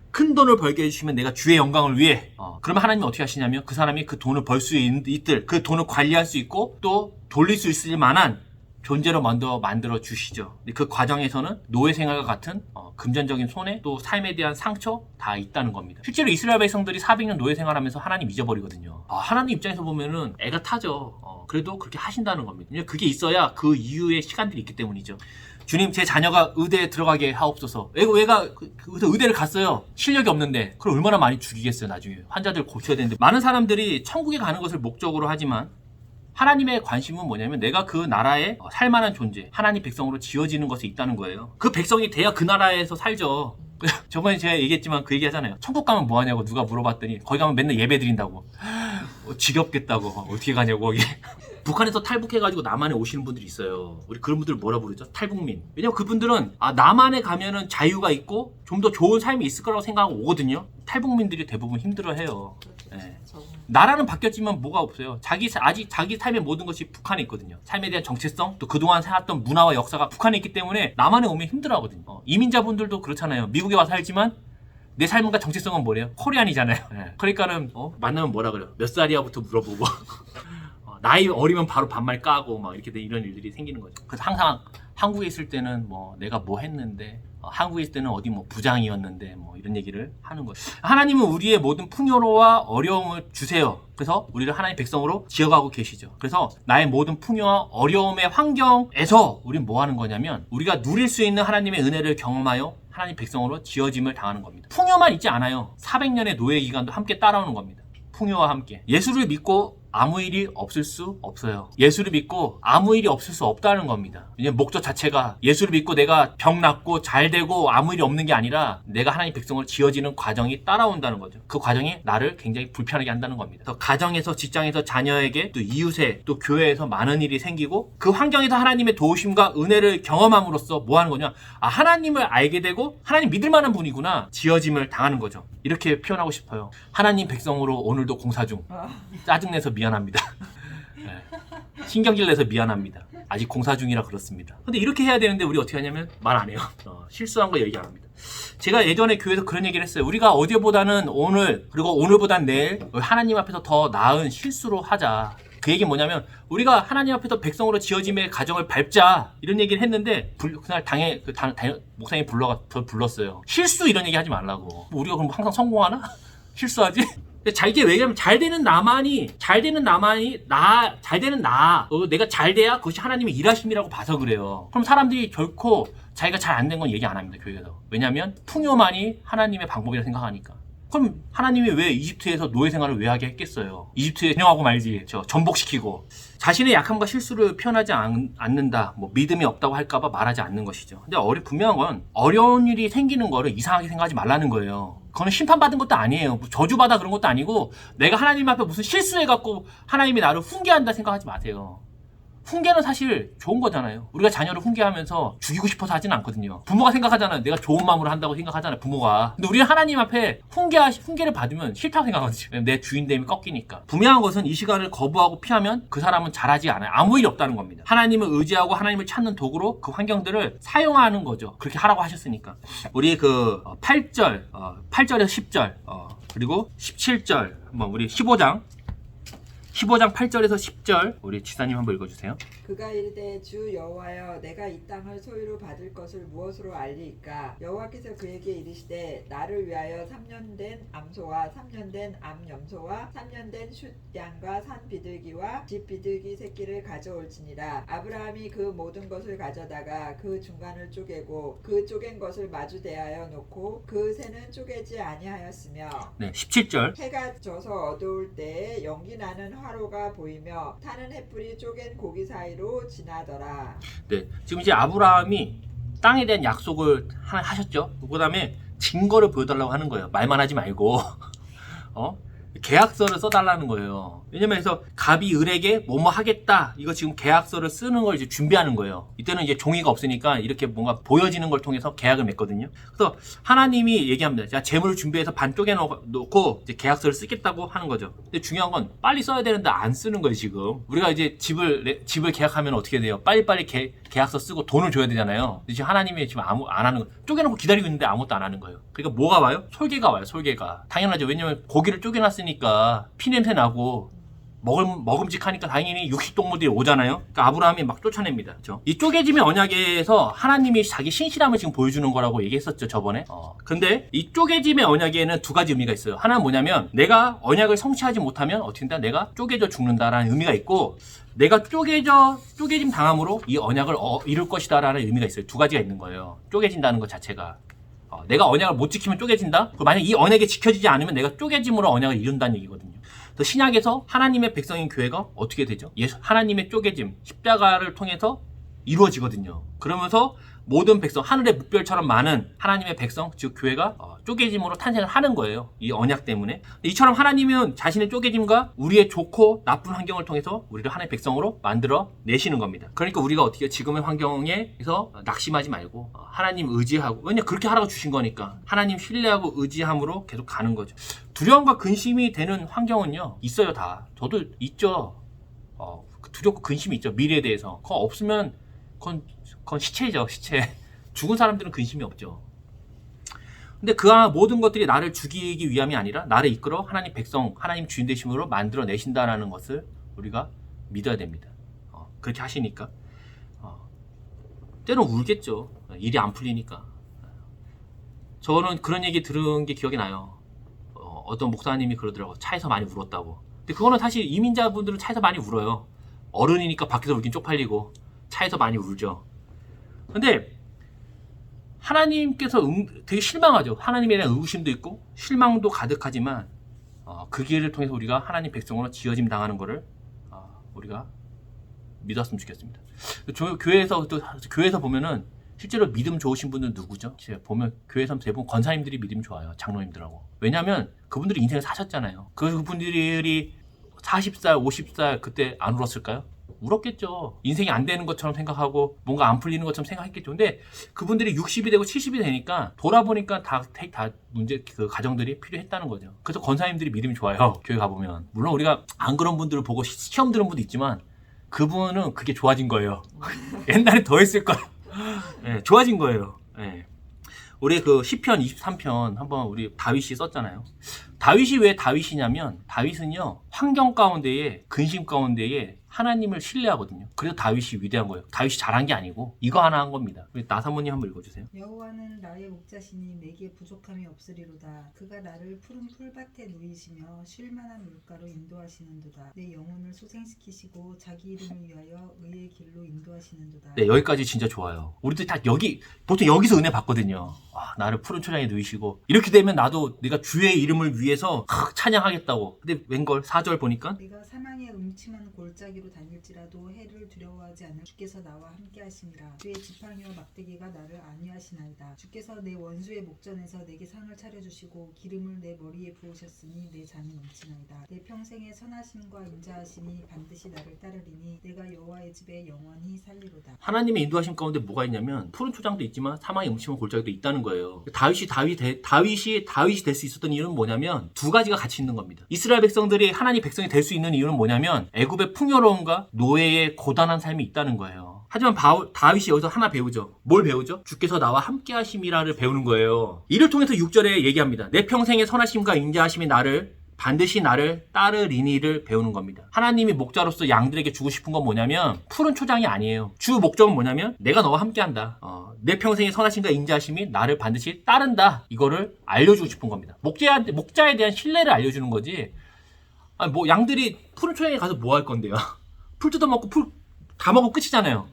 큰 돈을 벌게 해주시면 내가 주의 영광을 위해, 그러면 하나님이 어떻게 하시냐면 그 사람이 그 돈을 벌 수 있을, 그 돈을 관리할 수 있고 또 돌릴 수 있을 만한 존재로 먼저 만들어 주시죠. 근데 그 과정에서는 노예 생활과 같은 금전적인 손해, 또 삶에 대한 상처 다 있다는 겁니다. 실제로 이스라엘 백성들이 400년 노예 생활하면서 하나님 잊어버리거든요. 하나님 입장에서 보면은 애가 타죠. 그래도 그렇게 하신다는 겁니다. 왜냐면 그게 있어야 그 이후의 시간들이 있기 때문이죠. 주님, 제 자녀가 의대에 들어가게 하옵소서. 애가 의대를 갔어요. 실력이 없는데 그걸 얼마나 많이 죽이겠어요. 나중에 환자들 고쳐야 되는데. 많은 사람들이 천국에 가는 것을 목적으로 하지만 하나님의 관심은 뭐냐면 내가 그 나라에 살만한 존재, 하나님 백성으로 지어지는 것에 있다는 거예요. 그 백성이 돼야 그 나라에서 살죠. 저번에 제가 얘기했지만 그 얘기 하잖아요. 천국 가면 뭐 하냐고 누가 물어봤더니 거기 가면 맨날 예배 드린다고. 지겹겠다고. 어떻게 가냐고 거기. 북한에서 탈북해가지고 남한에 오시는 분들이 있어요. 우리 그런 분들 뭐라 부르죠? 탈북민. 왜냐면 그분들은 남한에 가면은 자유가 있고 좀 더 좋은 삶이 있을 거라고 생각하고 오거든요. 탈북민들이 대부분 힘들어해요. 네. 나라는 바뀌었지만 뭐가 없어요. 아직 자기 삶의 모든 것이 북한에 있거든요. 삶에 대한 정체성, 또 그동안 살았던 문화와 역사가 북한에 있기 때문에 남한에 오면 힘들어하거든요. 이민자분들도 그렇잖아요. 미국에 와서 살지만 내 삶과 정체성은 뭐래요? 코리안이잖아요. 네. 그러니까는 만나면 뭐라 그래요? 몇 살이야부터 물어보고 나이 어리면 바로 반말 까고 막 이렇게 이런 일들이 생기는 거죠. 그래서 항상 한국에 있을 때는 뭐 내가 뭐 했는데 한국에 있을 때는 어디 뭐 부장이었는데 뭐 이런 얘기를 하는 거죠. 하나님은 우리의 모든 풍요로와 어려움을 주세요. 그래서 우리를 하나님 백성으로 지어가고 계시죠. 그래서 나의 모든 풍요와 어려움의 환경에서 우리는 뭐 하는 거냐면 우리가 누릴 수 있는 하나님의 은혜를 경험하여 하나님 백성으로 지어짐을 당하는 겁니다. 풍요만 있지 않아요. 400년의 노예 기간도 함께 따라오는 겁니다. 풍요와 함께. 예수를 믿고 아무 일이 없을 수 없어요. 예수를 믿고 아무 일이 없을 수 없다는 겁니다. 왜냐면 목적 자체가 예수를 믿고 내가 병 낫고 잘 되고 아무 일이 없는 게 아니라 내가 하나님 백성으로 지어지는 과정이 따라온다는 거죠. 그 과정이 나를 굉장히 불편하게 한다는 겁니다. 그래서 가정에서, 직장에서, 자녀에게, 또 이웃에, 또 교회에서 많은 일이 생기고 그 환경에서 하나님의 도우심과 은혜를 경험함으로써 뭐 하는 거냐? 하나님을 알게 되고 하나님 믿을 만한 분이구나. 지어짐을 당하는 거죠. 이렇게 표현하고 싶어요. 하나님 백성으로 오늘도 공사 중. 짜증내서 미안합니다. 네. 신경질 내서 미안합니다. 아직 공사 중이라 그렇습니다. 근데 이렇게 해야 되는데 우리 어떻게 하냐면 말 안 해요. 실수한 거 얘기 안 합니다. 제가 예전에 교회에서 그런 얘기를 했어요. 우리가 어제보다는 오늘, 그리고 오늘보다는 내일 하나님 앞에서 더 나은 실수로 하자. 그 얘기 뭐냐면 우리가 하나님 앞에서 백성으로 지어짐의 가정을 밟자 이런 얘기를 했는데 그날 당에 목사님이 불렀어요. 실수 이런 얘기 하지 말라고. 우리가 그럼 항상 성공하나? 실수하지? 이게 왜냐면 잘 되는 나만이 내가 잘 돼야 그것이 하나님의 일하심이라고 봐서 그래요. 그럼 사람들이 결코 자기가 잘 안 된 건 얘기 안 합니다. 교회에서. 왜냐면 풍요만이 하나님의 방법이라 생각하니까. 그럼 하나님이 왜 이집트에서 노예 생활을 왜 하게 했겠어요? 이집트에 전역하고 말지. 전복시키고. 자신의 약함과 실수를 표현하지 않는다. 뭐 믿음이 없다고 할까봐 말하지 않는 것이죠. 근데 분명한 건 어려운 일이 생기는 거를 이상하게 생각하지 말라는 거예요. 그거는 심판받은 것도 아니에요. 저주받아 그런 것도 아니고 내가 하나님 앞에 무슨 실수해갖고 하나님이 나를 훈계한다 생각하지 마세요. 훈계는 사실 좋은 거잖아요. 우리가 자녀를 훈계하면서 죽이고 싶어서 하지는 않거든요. 부모가 생각하잖아요. 내가 좋은 마음으로 한다고 생각하잖아요. 부모가. 근데 우리는 하나님 앞에 훈계를 받으면 싫다고 생각하거든요. 내 주인됨이 꺾이니까. 분명한 것은 이 시간을 거부하고 피하면 그 사람은 잘하지 않아요. 아무 일이 없다는 겁니다. 하나님을 의지하고 하나님을 찾는 도구로 그 환경들을 사용하는 거죠. 그렇게 하라고 하셨으니까. 우리 8절에서 10절 그리고 17절 한번 우리 15장 8절에서 10절 우리 지사님 한번 읽어주세요. 그가 이르되 주 여호와여 내가 이 땅을 소유로 받을 것을 무엇으로 알리이까? 여호와께서 그에게 이르시되 나를 위하여 3년 된 암소와 3년 된 암염소와 3년 된 숫양과 산 비둘기와 집 비둘기 새끼를 가져올지니라. 아브라함이 그 모든 것을 가져다가 그 중간을 쪼개고 그 쪼갠 것을 마주 대하여 놓고 그 새는 쪼개지 아니하였으며. 네, 17절. 해가 져서 어두울 때에 연기 나는 화로가 보이며 타는 햇불이 쪼갠 고기 사이로 지나더라. 네, 지금 이제 아브라함이 땅에 대한 약속을 하셨죠. 그 다음에 증거를 보여달라고 하는 거예요. 말만 하지 말고 계약서를 써달라는 거예요. 왜냐면 그래서 갑이 을에게 뭐뭐 하겠다. 이거 지금 계약서를 쓰는 걸 이제 준비하는 거예요. 이때는 이제 종이가 없으니까 이렇게 뭔가 보여지는 걸 통해서 계약을 맺거든요. 그래서 하나님이 얘기합니다. 자, 재물을 준비해서 반 쪼개놓고 이제 계약서를 쓰겠다고 하는 거죠. 근데 중요한 건 빨리 써야 되는데 안 쓰는 거예요, 지금. 우리가 이제 집을 계약하면 어떻게 돼요? 빨리빨리 계약서 쓰고 돈을 줘야 되잖아요. 근데 지금 하나님이 지금 안 하는 거예요. 쪼개놓고 기다리고 있는데 아무것도 안 하는 거예요. 그러니까 뭐가 와요? 솔개가 와요, 솔개가. 당연하죠. 왜냐면 고기를 쪼개놨으니까 피냄새 나고 먹음직하니까 당연히 육식동물들이 오잖아요. 그러니까 아브라함이 막 쫓아냅니다. 그렇죠? 이 쪼개짐의 언약에서 하나님이 자기 신실함을 지금 보여주는 거라고 얘기했었죠, 저번에. 근데 이 쪼개짐의 언약에는 두 가지 의미가 있어요. 하나는 뭐냐면 내가 언약을 성취하지 못하면 어떻게 된다? 내가 쪼개져 죽는다라는 의미가 있고, 내가 쪼개짐 당함으로 이 언약을 이룰 것이다 라는 의미가 있어요. 두 가지가 있는 거예요. 쪼개진다는 것 자체가. 내가 언약을 못 지키면 쪼개진다? 만약 이 언약이 지켜지지 않으면 내가 쪼개짐으로 언약을 이룬다는 얘기거든요. 그래서 신약에서 하나님의 백성인 교회가 어떻게 되죠? 하나님의 쪼개짐, 십자가를 통해서 이루어지거든요. 그러면서 모든 백성, 하늘의 묵별처럼 많은 하나님의 백성, 즉 교회가 쪼개짐으로 탄생을 하는 거예요. 이 언약 때문에. 이처럼 하나님은 자신의 쪼개짐과 우리의 좋고 나쁜 환경을 통해서 우리를 하나님의 백성으로 만들어 내시는 겁니다. 그러니까 우리가 어떻게 지금의 환경에서 낙심하지 말고 하나님 의지하고, 왜냐 그렇게 하라고 주신 거니까 하나님 신뢰하고 의지함으로 계속 가는 거죠. 두려움과 근심이 되는 환경은요 있어요. 다. 저도 있죠. 두렵고 근심이 있죠. 미래에 대해서. 그거 없으면 그건 시체죠. 시체. 죽은 사람들은 근심이 없죠. 근데 그 모든 것들이 나를 죽이기 위함이 아니라 나를 이끌어 하나님 백성, 하나님 주인 되심으로 만들어 내신다라는 것을 우리가 믿어야 됩니다. 그렇게 하시니까 때론 울겠죠. 일이 안 풀리니까. 저는 그런 얘기 들은 게 기억이 나요. 어떤 목사님이 그러더라고요. 차에서 많이 울었다고. 근데 그거는 사실 이민자분들은 차에서 많이 울어요. 어른이니까 밖에서 울긴 쪽팔리고 차에서 많이 울죠. 근데 하나님께서 되게 실망하죠. 하나님에 대한 의구심도 있고 실망도 가득하지만 그 길을 통해서 우리가 하나님 백성으로 지어짐 당하는 것을 우리가 믿었으면 좋겠습니다. 교회에서 보면은 실제로 믿음 좋으신 분들은 누구죠? 제가 보면 교회에서 대부분 권사님들이 믿음이 좋아요. 장로님들하고. 왜냐하면 그분들이 인생을 사셨잖아요. 그분들이 40살, 50살 그때 안 울었을까요? 울었겠죠. 인생이 안 되는 것처럼 생각하고 뭔가 안 풀리는 것처럼 생각했겠죠. 근데 그분들이 60이 되고 70이 되니까 돌아보니까 다 그 가정들이 필요했다는 거죠. 그래서 권사님들이 믿음이 좋아요. 교회 가보면. 물론 우리가 안 그런 분들을 보고 시험 들은 분도 있지만 그분은 그게 좋아진 거예요. 옛날에 더 했을 거예요. 네, 좋아진 거예요. 네. 우리 그 시편 23편 한번 우리 다윗이 썼잖아요. 다윗이 왜 다윗이냐면 다윗은요 환경 가운데에 근심 가운데에 하나님을 신뢰하거든요. 그래서 다윗이 위대한 거예요. 다윗이 잘한 게 아니고 이거 하나 한 겁니다. 우리 나사모님 한번 읽어주세요. 여호와는 나의 목자시니 내게 부족함이 없으리로다. 그가 나를 푸른 풀밭에 누이시며 쉴만한 물가로 인도하시는도다. 내 영혼을 소생시키시고 자기 이름을 위하여 의의 길로 인도하시는도다. 네, 여기까지 진짜 좋아요. 우리도 다 보통 여기서 은혜 받거든요. 나를 푸른 초장에 누이시고 이렇게 되면 나도 내가 주의 이름을 위해서 찬양하겠다고. 근데 웬걸 4절 보니까 내가 사망의 음침한 골짜기로 다닐지라도 해를 두려워하지 않을 주께서 나와 함께 하심이라. 주의 지팡이와 막대기가 나를 안위하시나이다. 주께서 내 원수의 목전에서 내게 상을 차려주시고 기름을 내 머리에 부으셨으니 내 잔이 넘치나이다. 내 평생의 선하심과 인자하심이 반드시 나를 따르리니 내가 여호와의 집에 영원히 살리로다. 하나님의 인도하심 가운데 뭐가 있냐면 푸른 초장도 있지만 사망의 음침한 골짜기도 있다는 거예요. 다윗이 될 수 있었던 이유는 뭐냐면 두 가지가 같이 있는 겁니다. 이스라엘 백성들이 하나님 백성이 될 수 있는 이유는 뭐냐면 애굽의 풍요로움과 노예의 고단한 삶이 있다는 거예요. 하지만 다윗이 여기서 하나 배우죠. 뭘 배우죠? 주께서 나와 함께 하심이라를 배우는 거예요. 이를 통해서 6절에 얘기합니다. 내 평생의 선하심과 인자하심이 반드시 나를 따르리니를 배우는 겁니다. 하나님이 목자로서 양들에게 주고 싶은 건 뭐냐면 푸른 초장이 아니에요. 주 목적은 뭐냐면 내가 너와 함께한다. 내 평생의 선하심과 인자하심이 나를 반드시 따른다. 이거를 알려주고 싶은 겁니다. 목자에 대한 신뢰를 알려주는 거지. 양들이 푸른 초장에 가서 뭐 할 건데요? 풀 뜯어먹고 풀 다 먹으면 끝이잖아요.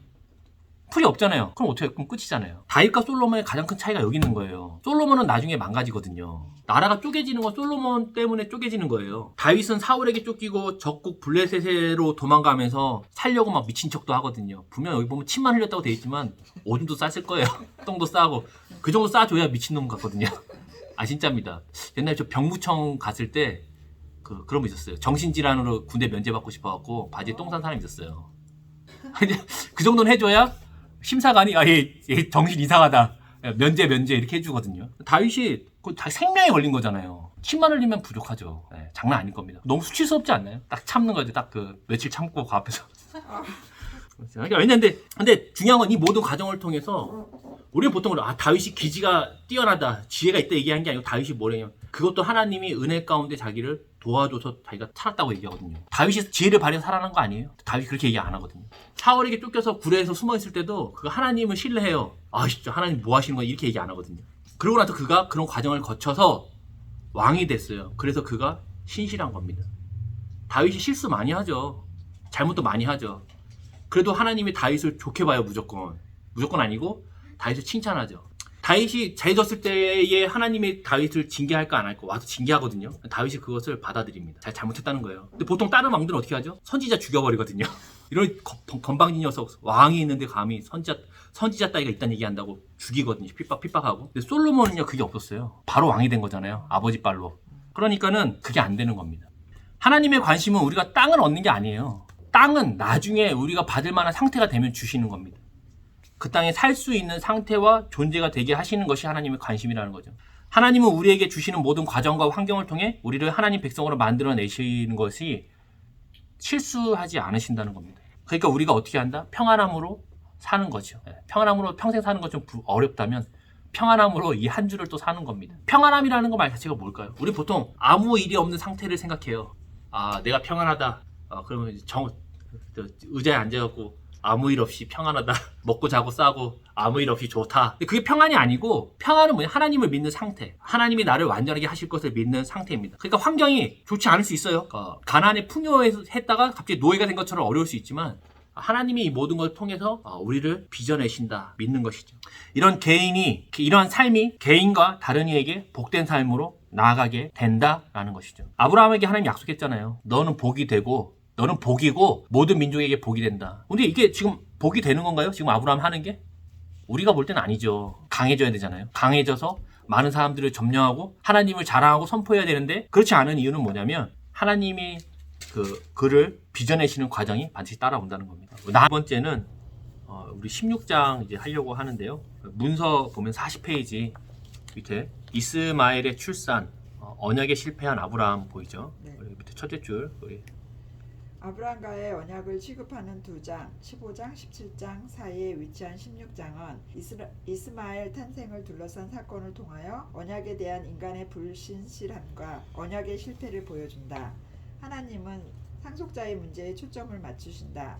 풀이 없잖아요. 그럼 어떻게 그럼 끝이잖아요. 다윗과 솔로몬의 가장 큰 차이가 여기 있는 거예요. 솔로몬은 나중에 망가지거든요. 나라가 쪼개지는 건 솔로몬 때문에 쪼개지는 거예요. 다윗은 사울에게 쫓기고 적국 블레셋으로 도망가면서 살려고 막 미친 척도 하거든요. 분명 여기 보면 침만 흘렸다고 돼 있지만 오줌도 쌌을 거예요. 똥도 싸고 그 정도 싸줘야 미친놈 같거든요. 진짜입니다. 옛날에 저 병무청 갔을 때 그런 거 있었어요. 정신질환으로 군대 면제받고 싶어갖고 바지에 똥 싼 사람이 있었어요. 그 정도는 해줘야 심사관이 얘 정신 이상하다. 면제 이렇게 해주거든요. 다윗이 생명에 걸린 거잖아요. 침만 흘리면 부족하죠. 장난 아닐 겁니다. 너무 수치스럽지 않나요? 딱 참는 거지. 딱 며칠 참고 그 앞에서. 근데 중요한 건 이 모든 과정을 통해서 우리는 보통 다윗이 기지가 뛰어나다, 지혜가 있다 얘기한 게 아니고 다윗이 뭐래요? 그것도 하나님이 은혜 가운데 자기를 도와줘서 자기가 살았다고 얘기하거든요. 다윗이 지혜를 발휘해서 살아난 거 아니에요? 다윗이 그렇게 얘기 안 하거든요. 사울에게 쫓겨서 굴에서 숨어 있을 때도 그 하나님을 신뢰해요. 아 진짜 하나님 뭐 하시는 거야 이렇게 얘기 안 하거든요. 그러고 나서 그가 그런 과정을 거쳐서 왕이 됐어요. 그래서 그가 신실한 겁니다. 다윗이 실수 많이 하죠. 잘못도 많이 하죠. 그래도 하나님이 다윗을 좋게 봐요. 무조건 아니고 다윗을 칭찬하죠. 다윗이 잘해졌을 때에 하나님이 다윗을 징계할까 안 할까 와서 징계하거든요. 다윗이 그것을 받아들입니다. 잘못했다는 거예요. 근데 보통 다른 왕들은 어떻게 하죠? 선지자 죽여버리거든요. 이런 건방진 녀석 왕이 있는데 감히 선지자 따위가 있다는 얘기한다고 죽이거든요. 핍박하고. 근데 솔로몬은요 그게 없었어요. 바로 왕이 된 거잖아요. 아버지 빨로. 그러니까는 그게 안 되는 겁니다. 하나님의 관심은 우리가 땅을 얻는 게 아니에요. 땅은 나중에 우리가 받을 만한 상태가 되면 주시는 겁니다. 그 땅에 살 수 있는 상태와 존재가 되게 하시는 것이 하나님의 관심이라는 거죠. 하나님은 우리에게 주시는 모든 과정과 환경을 통해 우리를 하나님 백성으로 만들어내시는 것이 실수하지 않으신다는 겁니다. 그러니까 우리가 어떻게 한다? 평안함으로 사는 거죠. 평안함으로 평생 사는 것 좀 어렵다면 평안함으로 이 한 주를 또 사는 겁니다. 평안함이라는 거 말 자체가 뭘까요? 우리 보통 아무 일이 없는 상태를 생각해요. 아, 내가 평안하다. 그러면 의자에 앉아갖고 아무 일 없이 평안하다. 먹고 자고 싸고 아무 일 없이 좋다. 근데 그게 평안이 아니고 평안은 뭐냐? 하나님을 믿는 상태. 하나님이 나를 완전하게 하실 것을 믿는 상태입니다. 그러니까 환경이 좋지 않을 수 있어요. 가난에 풍요했다가 갑자기 노예가 된 것처럼 어려울 수 있지만 하나님이 이 모든 걸 통해서 우리를 빚어내신다. 믿는 것이죠. 이런 삶이 개인과 다른 이에게 복된 삶으로 나아가게 된다라는 것이죠. 아브라함에게 하나님 약속했잖아요. 너는 복이 되고 너는 복이고 모든 민족에게 복이 된다. 근데 이게 지금 복이 되는 건가요? 지금 아브라함 하는 게? 우리가 볼 때는 아니죠. 강해져야 되잖아요. 강해져서 많은 사람들을 점령하고 하나님을 자랑하고 선포해야 되는데 그렇지 않은 이유는 뭐냐면 하나님이 그를 빚어내시는 과정이 반드시 따라온다는 겁니다. 두 번째는 우리 16장 이제 하려고 하는데요. 문서 보면 40페이지 밑에 이스마엘의 출산, 언약에 실패한 아브라함 보이죠? 네. 우리 밑에 첫째 줄 우리 아브라함과의 언약을 취급하는 2장, 15장, 17장 사이에 위치한 16장은 이스마엘 탄생을 둘러싼 사건을 통하여 언약에 대한 인간의 불신실함과 언약의 실패를 보여준다. 하나님은 상속자의 문제에 초점을 맞추신다.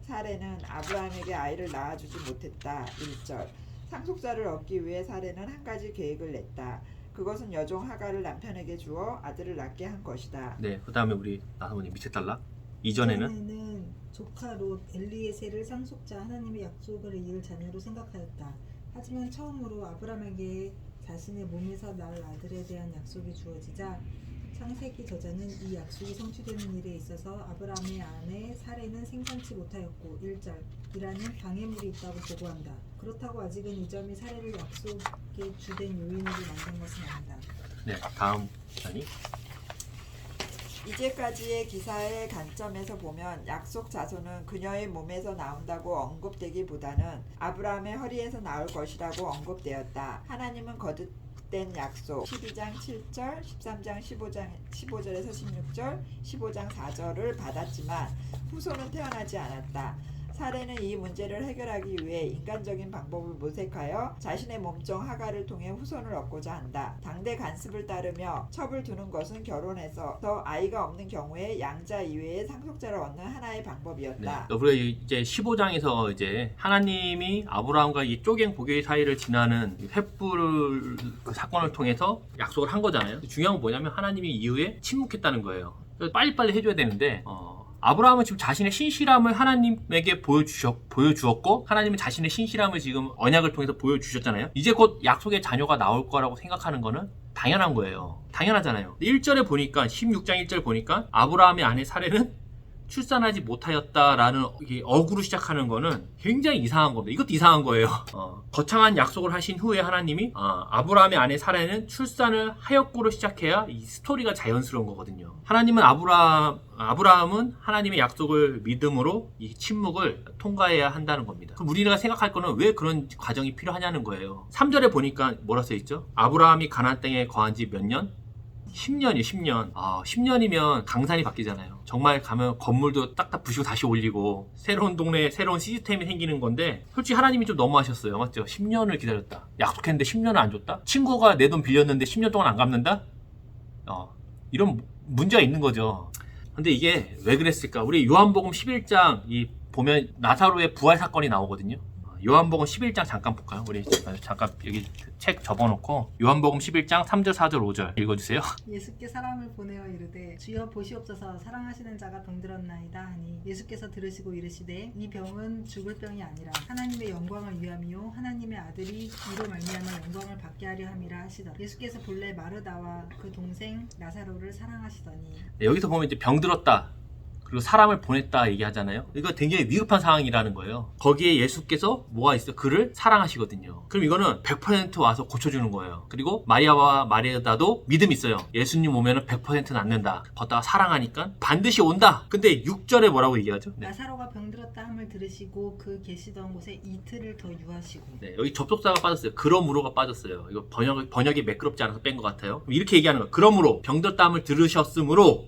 사레는 아브라함에게 아이를 낳아주지 못했다. 1절. 상속자를 얻기 위해 사레는 한 가지 계획을 냈다. 그것은 여종 하갈을 남편에게 주어 아들을 낳게 한 것이다. 네, 그 다음에 우리 나사모님 밑에 달라. 이전에는 조카 롯 엘리에셀을 상속자 하나님의 약속을 이을 자녀로 생각하였다. 하지만 처음으로 아브라함에게 자신의 몸에서 날 아들에 대한 약속이 주어지자 창세기 저자는 이 약속이 성취되는 일에 있어서 아브라함의 아내 사레는 생산치 못하였고 1절 이라는 방해물이 있다고 보고한다. 그렇다고 아직은 이 점이 사레를 약속의 주된 요인으로 만든 것은 아니다. 네, 다음 단위. 이제까지의 기사의 관점에서 보면 약속 자손은 그녀의 몸에서 나온다고 언급되기보다는 아브라함의 허리에서 나올 것이라고 언급되었다. 하나님은 거듭된 약속 12장 7절, 13장 15절에서 16절, 15장 4절을 받았지만 후손은 태어나지 않았다. 사레는 이 문제를 해결하기 위해 인간적인 방법을 모색하여 자신의 몸종 하갈을 통해 후손을 얻고자 한다. 당대 관습을 따르며 첩을 두는 것은 결혼해서 아이가 없는 경우에 양자 이외의 상속자를 얻는 하나의 방법이었다. 네, 우리가 이제 15장에서 이제 하나님이 아브라함과 이 쪼갱 고개의 사이를 지나는 횃불 사건을 통해서 약속을 한 거잖아요. 중요한 건 뭐냐면 하나님이 이후에 침묵했다는 거예요. 빨리빨리 해줘야 되는데 아브라함은 지금 자신의 신실함을 하나님에게 보여주었고 하나님은 자신의 신실함을 지금 언약을 통해서 보여주셨잖아요. 이제 곧 약속의 자녀가 나올 거라고 생각하는 거는 당연한 거예요. 당연하잖아요. 1절에 보니까 16장 1절 보니까 아브라함의 아내 사레는 출산하지 못하였다라는 어구로 시작하는 거는 굉장히 이상한 겁니다. 이것도 이상한 거예요. 거창한 약속을 하신 후에 하나님이 아브라함의 아내 사라는 출산을 하였고로 시작해야 이 스토리가 자연스러운 거거든요. 하나님은 아브라함은 하나님의 약속을 믿음으로 이 침묵을 통과해야 한다는 겁니다. 그럼 우리가 생각할 거는 왜 그런 과정이 필요하냐는 거예요. 3절에 보니까 뭐라 써있죠? 아브라함이 가나안 땅에 거한 지 몇 년? 10년이요, 10년. 10년이면 강산이 바뀌잖아요. 정말 가면 건물도 딱딱 부시고 다시 올리고 새로운 동네에 새로운 시스템이 생기는 건데 솔직히 하나님이 좀 너무하셨어요. 맞죠? 10년을 기다렸다. 약속했는데 10년을 안 줬다? 친구가 내 돈 빌렸는데 10년 동안 안 갚는다? 이런 문제가 있는 거죠. 근데 이게 왜 그랬을까? 우리 요한복음 11장 이 보면 나사로의 부활 사건이 나오거든요. 요한복음 11장 잠깐 볼까요? 우리 잠깐 여기 책 접어놓고 요한복음 11장 3절 4절 5절 읽어주세요. 예수께 사람을 보내어 이르되 주여 보시옵소서 사랑하시는 자가 병들었나이다 하니 예수께서 들으시고 이르시되 이 병은 죽을 병이 아니라 하나님의 영광을 위함이요 하나님의 아들이 이로 말미암아 영광을 받게 하려 함이라 하시더라. 예수께서 본래 마르다와 그 동생 나사로를 사랑하시더니 네, 여기서 보면 이제 병들었다. 그리고 사람을 보냈다 얘기하잖아요. 이거 굉장히 위급한 상황이라는 거예요. 거기에 예수께서 뭐가 있어요? 그를 사랑하시거든요. 그럼 이거는 100% 와서 고쳐주는 거예요. 그리고 마리아와 마리아다도 믿음이 있어요. 예수님 오면은 100% 낫는다. 걷다가 사랑하니까 반드시 온다. 근데 6절에 뭐라고 얘기하죠? 네. 나사로가 병들었다 함을 들으시고 그 계시던 곳에 이틀을 더 유하시고 네, 여기 접속사가 빠졌어요. 그러므로가 빠졌어요. 이거 번역이 매끄럽지 않아서 뺀 것 같아요. 이렇게 얘기하는 거예요. 그러므로 병들었다함을 들으셨으므로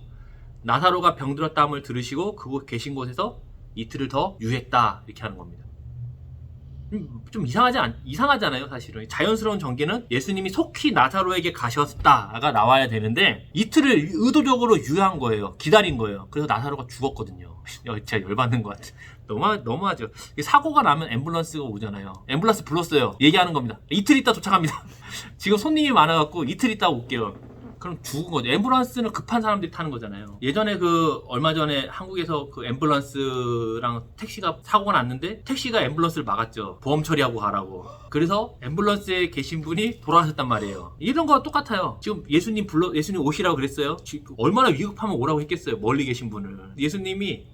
나사로가 병들었다함을 들으시고 그곳 계신 곳에서 이틀을 더 유했다 이렇게 하는 겁니다. 좀 이상하잖아요. 사실은 자연스러운 전개는 예수님이 속히 나사로에게 가셨다가 나와야 되는데 이틀을 의도적으로 유한 거예요. 기다린 거예요. 그래서 나사로가 죽었거든요. 진짜 열받는 것 같아. 너무하죠. 사고가 나면 앰뷸런스가 오잖아요. 앰뷸런스 불렀어요. 얘기하는 겁니다. 이틀 있다 도착합니다. 지금 손님이 많아갖고 이틀 있다 올게요. 그럼 죽은 거죠. 앰뷸런스는 급한 사람들이 타는 거잖아요. 예전에 얼마 전에 한국에서 그 앰뷸런스랑 택시가 사고가 났는데 택시가 앰뷸런스를 막았죠. 보험 처리하고 가라고. 그래서 앰뷸런스에 계신 분이 돌아가셨단 말이에요. 이런 거 똑같아요. 지금 예수님 오시라고 그랬어요. 얼마나 위급하면 오라고 했겠어요. 멀리 계신 분을. 예수님이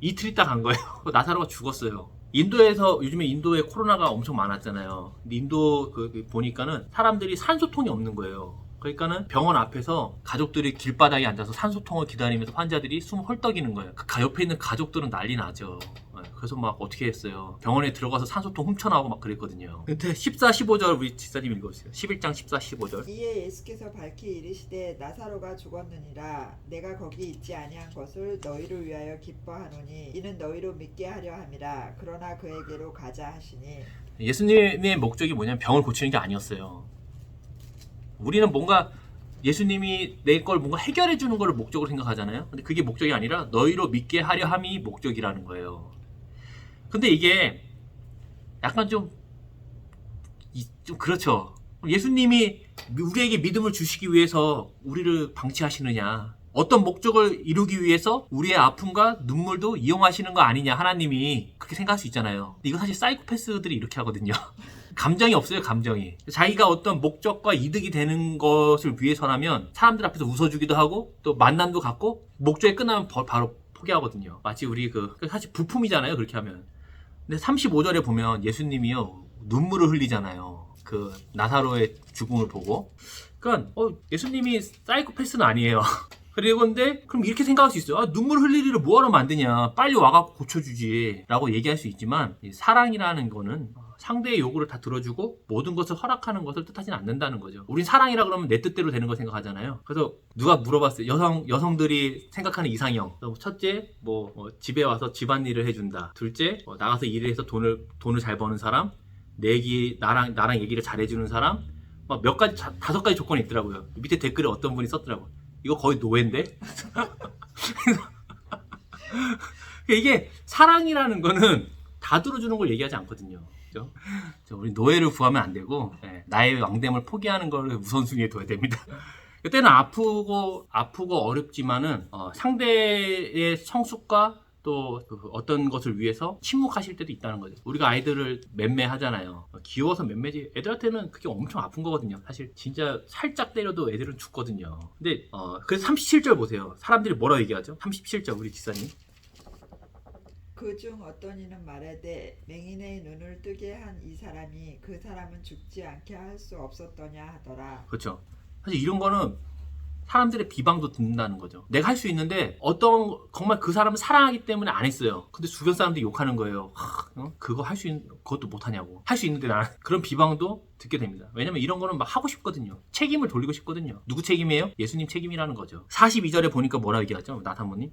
이틀 있다 간 거예요. 나사로가 죽었어요. 인도에서 요즘에 인도에 코로나가 엄청 많았잖아요. 근데 인도 보니까는 사람들이 산소통이 없는 거예요. 그러니까는 병원 앞에서 가족들이 길바닥에 앉아서 산소통을 기다리면서 환자들이 숨 헐떡이는 거예요. 그 옆에 있는 가족들은 난리 나죠. 그래서 막 어떻게 했어요. 병원에 들어가서 산소통 훔쳐나오고 막 그랬거든요. 근데 14, 15절 우리 지사님 읽어주세요. 11장 14, 15절. 이에 예수께서 밝히 이르시되 나사로가 죽었느니라 내가 거기 있지 아니한 것을 너희를 위하여 기뻐하노니 이는 너희로 믿게 하려 함이라 그러나 그에게로 가자 하시니 예수님의 목적이 뭐냐면 병을 고치는 게 아니었어요. 우리는 뭔가 예수님이 내 걸 뭔가 해결해 주는 걸 목적으로 생각하잖아요. 근데 그게 목적이 아니라 너희로 믿게 하려 함이 목적이라는 거예요. 근데 이게 약간 좀 그렇죠. 예수님이 우리에게 믿음을 주시기 위해서 우리를 방치하시느냐, 어떤 목적을 이루기 위해서 우리의 아픔과 눈물도 이용하시는 거 아니냐, 하나님이 그렇게 생각할 수 있잖아요. 근데 이거 사실 사이코패스들이 이렇게 하거든요. 감정이 없어요. 감정이. 자기가 어떤 목적과 이득이 되는 것을 위해서라면 사람들 앞에서 웃어주기도 하고 또 만남도 갖고 목적이 끝나면 바로 포기하거든요. 마치 우리 사실 부품이잖아요. 그렇게 하면. 근데 35절에 보면 예수님이요 눈물을 흘리잖아요. 그 나사로의 죽음을 보고. 그러니까 예수님이 사이코패스는 아니에요. 그리고 근데 그럼 이렇게 생각할 수 있어요. 눈물 흘릴 일을 뭐하러 만드냐, 빨리 와갖고 고쳐주지 라고 얘기할 수 있지만 사랑이라는 거는 상대의 요구를 다 들어주고 모든 것을 허락하는 것을 뜻하진 않는다는 거죠. 우린 사랑이라 그러면 내 뜻대로 되는 거 생각하잖아요. 그래서 누가 물어봤어요. 여성들이 생각하는 이상형. 첫째, 집에 와서 집안일을 해준다. 둘째, 나가서 일을 해서 돈을 잘 버는 사람. 나랑 얘기를 잘해주는 사람. 몇 가지, 5가지 조건이 있더라고요. 밑에 댓글에 어떤 분이 썼더라고요. 이거 거의 노예인데? 이게 사랑이라는 거는 다 들어주는 걸 얘기하지 않거든요. 그렇죠? 우리 노예를 구하면 안 되고 나의 왕됨을 포기하는 걸 우선순위에 둬야 됩니다. 그때는 아프고 어렵지만은 상대의 성숙과 또 어떤 것을 위해서 침묵하실 때도 있다는 거죠. 우리가 아이들을 맴매하잖아요. 귀여워서 맴매지. 애들한테는 그게 엄청 아픈 거거든요. 사실 진짜 살짝 때려도 애들은 죽거든요. 근데 그래서 37절 보세요. 사람들이 뭐라고 얘기하죠? 37절 우리 지사님. 그 중 어떤 이는 말하되 맹인의 눈을 뜨게 한 이 사람이 그 사람은 죽지 않게 할 수 없었더냐 하더라. 그렇죠. 사실 이런 거는 사람들의 비방도 듣는다는 거죠. 내가 할 수 있는데 정말 그 사람을 사랑하기 때문에 안 했어요. 근데 주변 사람들이 욕하는 거예요. 그거 할 수 있는 그것도 못하냐고. 할 수 있는데 나는 그런 비방도 듣게 됩니다. 왜냐면 이런 거는 막 하고 싶거든요. 책임을 돌리고 싶거든요. 누구 책임이에요? 예수님 책임이라는 거죠. 42절에 보니까 뭐라 얘기하죠? 나사모님.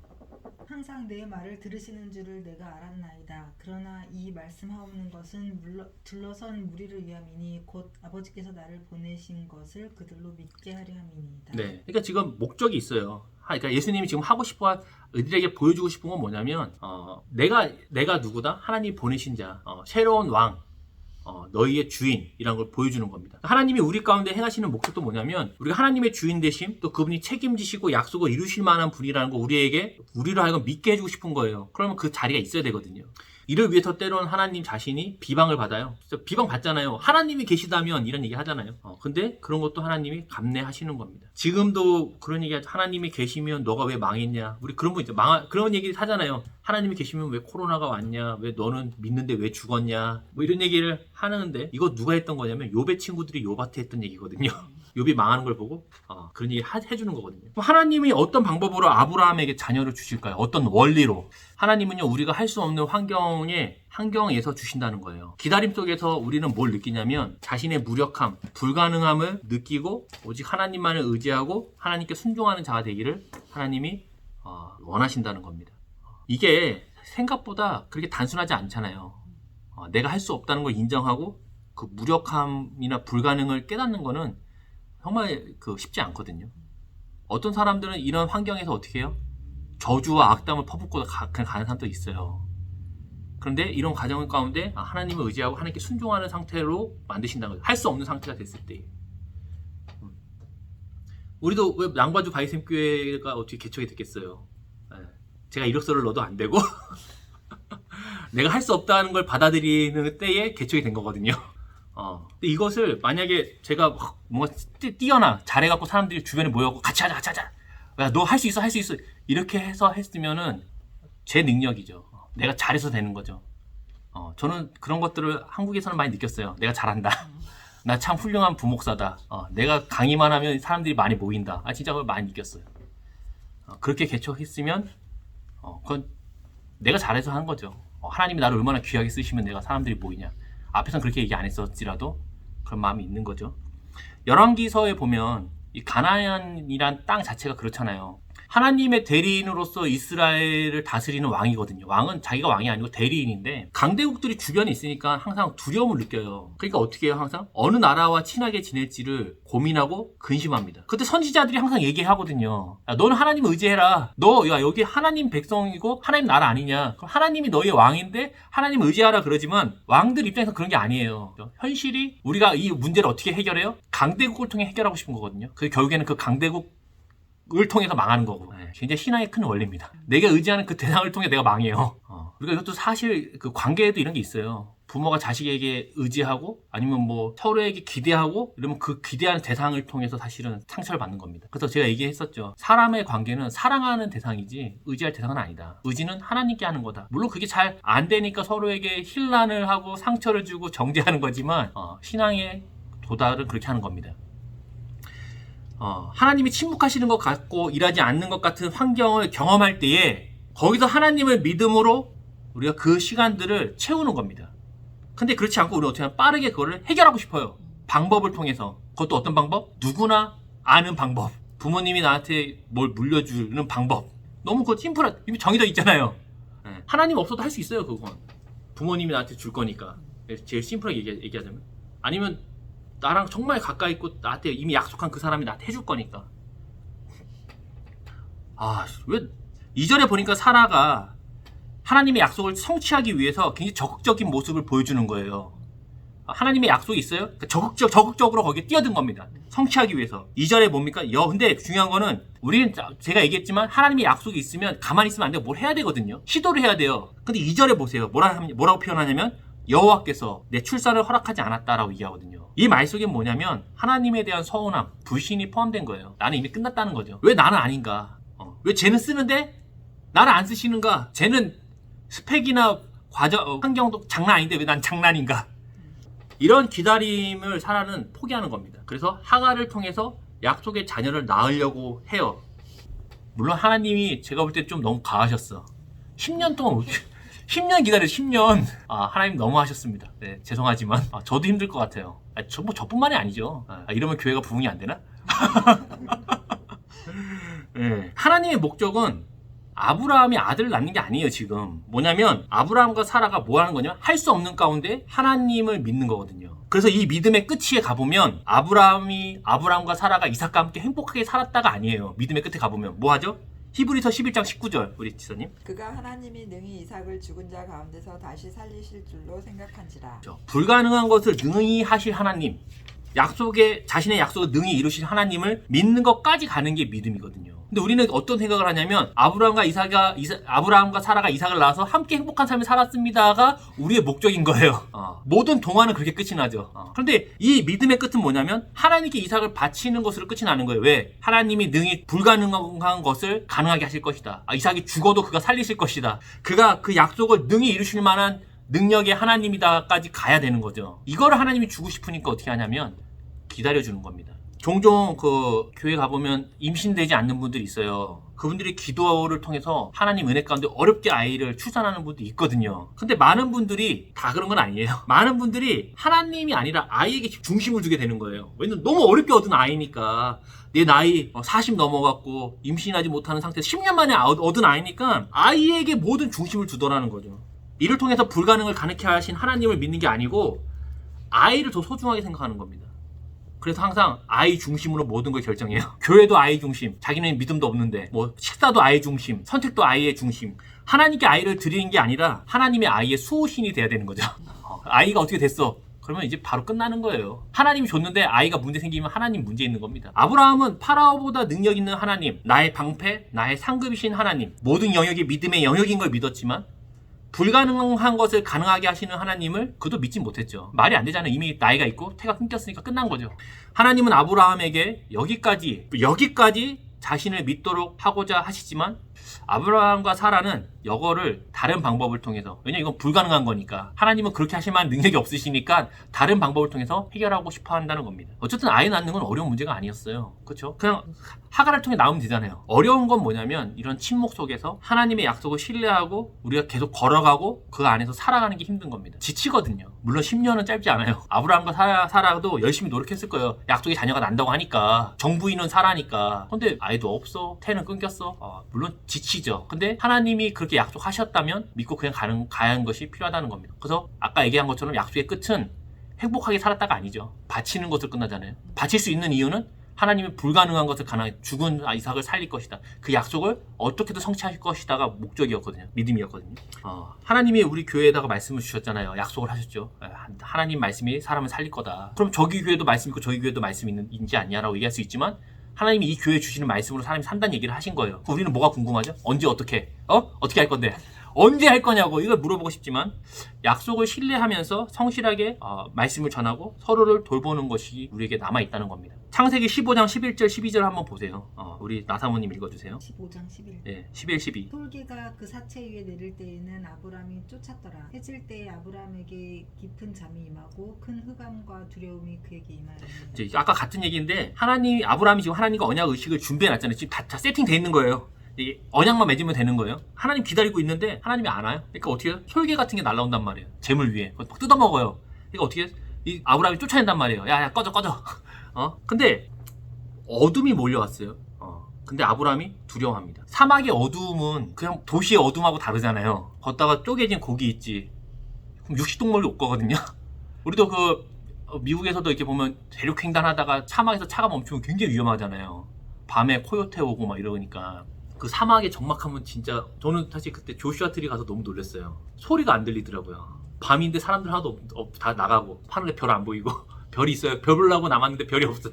항상 내 말을 들으시는 줄을 내가 알았나이다. 그러나 이 말씀하옵는 것은 둘러선 무리를 위함이니 곧 아버지께서 나를 보내신 것을 그들로 믿게 하려 함이니이다. 네. 그러니까 지금 목적이 있어요. 그러니까 예수님이 지금 하고 싶어 이들에게 보여주고 싶은 건 뭐냐면 내가 누구다? 하나님 보내신 자, 새로운 왕, 너희의 주인이라는 걸 보여주는 겁니다. 하나님이 우리 가운데 행하시는 목적도 뭐냐면 우리가 하나님의 주인 되심, 또 그분이 책임지시고 약속을 이루실 만한 분이라는 거 우리로 하여금 믿게 해주고 싶은 거예요. 그러면 그 자리가 있어야 되거든요. 이를 위해서 때로는 하나님 자신이 비방을 받아요. 진짜 비방 받잖아요. 하나님이 계시다면 이런 얘기 하잖아요. 근데 그런 것도 하나님이 감내하시는 겁니다. 지금도 그런 얘기 하죠. 하나님이 계시면 너가 왜 망했냐. 우리 그런 분 있죠. 그런 얘기 하잖아요. 하나님이 계시면 왜 코로나가 왔냐. 왜 너는 믿는데 왜 죽었냐. 뭐 이런 얘기를 하는데 이거 누가 했던 거냐면 욥의 친구들이 욥한테 했던 얘기거든요. 욥이 망하는 걸 보고 그런 얘기 해주는 거거든요. 하나님이 어떤 방법으로 아브라함에게 자녀를 주실까요? 어떤 원리로? 하나님은요, 우리가 할 수 없는 환경에서 주신다는 거예요. 기다림 속에서 우리는 뭘 느끼냐면 자신의 무력함, 불가능함을 느끼고 오직 하나님만을 의지하고 하나님께 순종하는 자가 되기를 하나님이 원하신다는 겁니다. 이게 생각보다 그렇게 단순하지 않잖아요. 내가 할 수 없다는 걸 인정하고 그 무력함이나 불가능을 깨닫는 거는 정말 쉽지 않거든요. 어떤 사람들은 이런 환경에서 어떻게 해요? 저주와 악담을 퍼붓고 그냥 가는 사람도 있어요. 그런데 이런 과정 가운데 하나님을 의지하고 하나님께 순종하는 상태로 만드신다는 거죠. 할 수 없는 상태가 됐을 때. 우리도 왜 양과주 바이샘교회가 어떻게 개척이 됐겠어요? 제가 이력서를 넣어도 안 되고 내가 할 수 없다는 걸 받아들이는 때에 개척이 된 거거든요. 근데 이것을 만약에 제가 뭔가 뛰어나 잘해갖고 사람들이 주변에 모여갖고 같이 하자. 야, 너 할 수 있어. 이렇게 해서 했으면은 제 능력이죠. 내가 잘해서 되는 거죠. 저는 그런 것들을 한국에서는 많이 느꼈어요. 내가 잘한다. 나 참 훌륭한 부목사다. 내가 강의만 하면 사람들이 많이 모인다. 진짜 그걸 많이 느꼈어요. 그렇게 개척했으면 그건 내가 잘해서 한 거죠. 하나님이 나를 얼마나 귀하게 쓰시면 내가 사람들이 모이냐. 앞에서는 그렇게 얘기 안 했었지라도 그런 마음이 있는 거죠. 열왕기서에 보면 이 가나안이란 땅 자체가 그렇잖아요. 하나님의 대리인으로서 이스라엘을 다스리는 왕이거든요. 왕은 자기가 왕이 아니고 대리인인데 강대국들이 주변에 있으니까 항상 두려움을 느껴요. 그러니까 어떻게 해요? 항상 어느 나라와 친하게 지낼지를 고민하고 근심합니다. 그때 선지자들이 항상 얘기하거든요. 야, 너는 하나님 의지해라. 여기 하나님 백성이고 하나님 나라 아니냐. 그럼 하나님이 너의 왕인데 하나님 의지하라 그러지만 왕들 입장에서 그런 게 아니에요. 현실이 우리가 이 문제를 어떻게 해결해요? 강대국을 통해 해결하고 싶은 거거든요. 그 결국에는 그 강대국 을 통해서 망하는 거고 굉장히 신앙의 큰 원리입니다. 내가 의지하는 그 대상을 통해 내가 망해요. 우리가 이것도 사실 그 관계에도 이런 게 있어요. 부모가 자식에게 의지하고 아니면 뭐 서로에게 기대하고 이러면 그 기대하는 대상을 통해서 사실은 상처를 받는 겁니다. 그래서 제가 얘기했었죠. 사람의 관계는 사랑하는 대상이지 의지할 대상은 아니다. 의지는 하나님께 하는 거다. 물론 그게 잘 안 되니까 서로에게 힐난을 하고 상처를 주고 정죄하는 거지만 신앙의 도달은 그렇게 하는 겁니다. 하나님이 침묵하시는 것 같고 일하지 않는 것 같은 환경을 경험할 때에 거기서 하나님을 믿음으로 우리가 그 시간들을 채우는 겁니다. 근데 그렇지 않고 우리는 어떻게 하면 빠르게 그거를 해결하고 싶어요. 방법을 통해서. 그것도 어떤 방법? 누구나 아는 방법. 부모님이 나한테 뭘 물려주는 방법. 너무 그거 심플한, 이미 정해져 있잖아요. 하나님 없어도 할 수 있어요, 그건. 부모님이 나한테 줄 거니까. 제일 심플하게 얘기하자면. 아니면 나랑 정말 가까이 있고 나한테 이미 약속한 그 사람이 나한테 해줄 거니까. 왜 2절에 보니까 사라가 하나님의 약속을 성취하기 위해서 굉장히 적극적인 모습을 보여주는 거예요. 하나님의 약속이 있어요? 그러니까 적극적으로 거기에 뛰어든 겁니다. 성취하기 위해서. 2절에 뭡니까? 근데 중요한 거는 우리는 제가 얘기했지만 하나님의 약속이 있으면 가만히 있으면 안 되고 뭘 해야 되거든요. 시도를 해야 돼요. 근데 2절에 보세요. 뭐라고 표현하냐면 여호와께서 내 출산을 허락하지 않았다라고 얘기하거든요. 이 말 속엔 뭐냐면 하나님에 대한 서운함, 불신이 포함된 거예요. 나는 이미 끝났다는 거죠. 왜 나는 아닌가? 왜 쟤는 쓰는데 나는 안 쓰시는가? 쟤는 스펙이나 환경도 장난 아닌데 왜 난 장난인가? 이런 기다림을 사라는 포기하는 겁니다. 그래서 하가를 통해서 약속의 자녀를 낳으려고 해요. 물론 하나님이 제가 볼 때 좀 너무 과하셨어. 10년 동안 10년 기다려 10년. 하나님 너무 하셨습니다. 네, 죄송하지만 저도 힘들 것 같아요. 저뿐만이 아니죠. 이러면 교회가 부흥이 안 되나? 네, 하나님의 목적은 아브라함이 아들을 낳는 게 아니에요. 지금 뭐냐면 아브라함과 사라가 뭐 하는 거냐면 할 수 없는 가운데 하나님을 믿는 거거든요. 그래서 이 믿음의 끝에 가보면 아브라함과 사라가 이삭과 함께 행복하게 살았다가 아니에요. 믿음의 끝에 가보면 뭐 하죠? 히브리서 11장 19절 우리 지사님. 그가 하나님이 능히 이삭을 죽은 자 가운데서 다시 살리실 줄로 생각한지라. 불가능한 것을 능히 하실 하나님, 자신의 약속을 능히 이루실 하나님을 믿는 것까지 가는 게 믿음이거든요. 근데 우리는 어떤 생각을 하냐면 아브라함과 사라가 이삭을 낳아서 함께 행복한 삶을 살았습니다가 우리의 목적인 거예요. 모든 동화는 그렇게 끝이 나죠. 그런데 이 믿음의 끝은 뭐냐면 하나님께 이삭을 바치는 것으로 끝이 나는 거예요. 왜? 하나님이 능히 불가능한 것을 가능하게 하실 것이다. 이삭이 죽어도 그가 살리실 것이다. 그가 그 약속을 능히 이루실 만한 능력의 하나님이다까지 가야 되는 거죠. 이거를 하나님이 주고 싶으니까 어떻게 하냐면 기다려주는 겁니다. 종종 그 교회 가보면 임신되지 않는 분들이 있어요. 그분들이 기도를 통해서 하나님 은혜 가운데 어렵게 아이를 출산하는 분도 있거든요. 근데 많은 분들이 다 그런 건 아니에요. 많은 분들이 하나님이 아니라 아이에게 중심을 두게 되는 거예요. 왜냐면 너무 어렵게 얻은 아이니까. 내 나이 40 넘어갔고 임신하지 못하는 상태에서 10년 만에 얻은 아이니까 아이에게 모든 중심을 두더라는 거죠. 이를 통해서 불가능을 가능케 하신 하나님을 믿는 게 아니고 아이를 더 소중하게 생각하는 겁니다. 그래서 항상 아이 중심으로 모든 걸 결정해요. 교회도 아이 중심, 자기는 믿음도 없는데 뭐 식사도 아이 중심, 선택도 아이의 중심. 하나님께 아이를 드리는 게 아니라 하나님의 아이의 수호신이 돼야 되는 거죠. 아이가 어떻게 됐어? 그러면 이제 바로 끝나는 거예요. 하나님이 줬는데 아이가 문제 생기면 하나님 문제 있는 겁니다. 아브라함은 파라오보다 능력 있는 하나님, 나의 방패, 나의 상급이신 하나님, 모든 영역이 믿음의 영역인 걸 믿었지만 불가능한 것을 가능하게 하시는 하나님을 그도 믿지 못했죠. 말이 안 되잖아요. 이미 나이가 있고 태가 끊겼으니까 끝난 거죠. 하나님은 아브라함에게 여기까지 자신을 믿도록 하고자 하시지만 아브라함과 사라는 이거를 다른 방법을 통해서, 왜냐면 이건 불가능한 거니까 하나님은 그렇게 하실 만한 능력이 없으시니까 다른 방법을 통해서 해결하고 싶어 한다는 겁니다. 어쨌든 아이 낳는 건 어려운 문제가 아니었어요. 그렇죠? 그냥 하가를 통해 낳으면 되잖아요. 어려운 건 뭐냐면 이런 침묵 속에서 하나님의 약속을 신뢰하고 우리가 계속 걸어가고 그 안에서 살아가는 게 힘든 겁니다. 지치거든요. 물론 10년은 짧지 않아요. 아브라함과 사라도 열심히 노력했을 거예요. 약속의 자녀가 난다고 하니까, 정부인은 사라니까. 근데 아이도 없어, 태는 끊겼어. 물론 지치죠. 근데 하나님이 그렇게 약속하셨다면 믿고 그냥 가야 하는 것이 필요하다는 겁니다. 그래서 아까 얘기한 것처럼 약속의 끝은 행복하게 살았다가 아니죠. 바치는 것을 끝나잖아요. 바칠 수 있는 이유는 하나님이 불가능한 것을 가능하게 죽은 이삭을 살릴 것이다. 그 약속을 어떻게든 성취하실 것이다가 목적이었거든요. 믿음이었거든요. 하나님이 우리 교회에다가 말씀을 주셨잖아요. 약속을 하셨죠. 하나님 말씀이 사람을 살릴 거다. 그럼 저기 교회도 말씀 있고 저기 교회도 말씀 있지 않냐라고 얘기할 수 있지만 하나님이 이 교회에 주시는 말씀으로 사람이 산다는 얘기를 하신 거예요. 우리는 뭐가 궁금하죠? 언제 어떻게? 어떻게 할 건데? 언제 할 거냐고 이걸 물어보고 싶지만 약속을 신뢰하면서 성실하게 말씀을 전하고 서로를 돌보는 것이 우리에게 남아있다는 겁니다. 창세기 15장 11절 12절 한번 보세요. 우리 나사모님 읽어주세요. 15장 11. 네, 11, 12. 솔개가 그 사체 위에 내릴 때에는 아브람이 쫓았더라. 해질 때에 아브람에게 깊은 잠이 임하고 큰 흑암과 두려움이 그에게 임하였느니라. 이제 아까 같은 얘기인데 아브라함이 지금 하나님과 언약 의식을 준비해놨잖아요. 지금 다 세팅돼 있는 거예요. 이게 언약만 맺으면 되는 거예요. 하나님 기다리고 있는데 하나님이 안 와요. 그러니까 어떻게 해요? 솔개 같은 게 날라온단 말이에요. 재물 위에 막 뜯어먹어요. 그러니까 어떻게 해요? 이 아브라함이 쫓아낸단 말이에요. 야 꺼져. 근데 어둠이 몰려왔어요. 근데 아브라함이 두려워합니다. 사막의 어두움은 그냥 도시의 어둠하고 다르잖아요. 걷다가 쪼개진 고기 있지. 그럼 육식동물이 올 거거든요. 우리도 미국에서도 이렇게 보면 대륙횡단하다가 사막에서 차가 멈추면 굉장히 위험하잖아요. 밤에 코요테 오고 막 이러니까. 그 사막의 적막함은 진짜, 저는 사실 그때 조슈아 트리 가서 너무 놀랐어요. 소리가 안 들리더라고요. 밤인데 사람들 하나도 다 나가고 하늘에 별 안 보이고 별이 있어요. 별 보려고 남았는데 별이 없어요.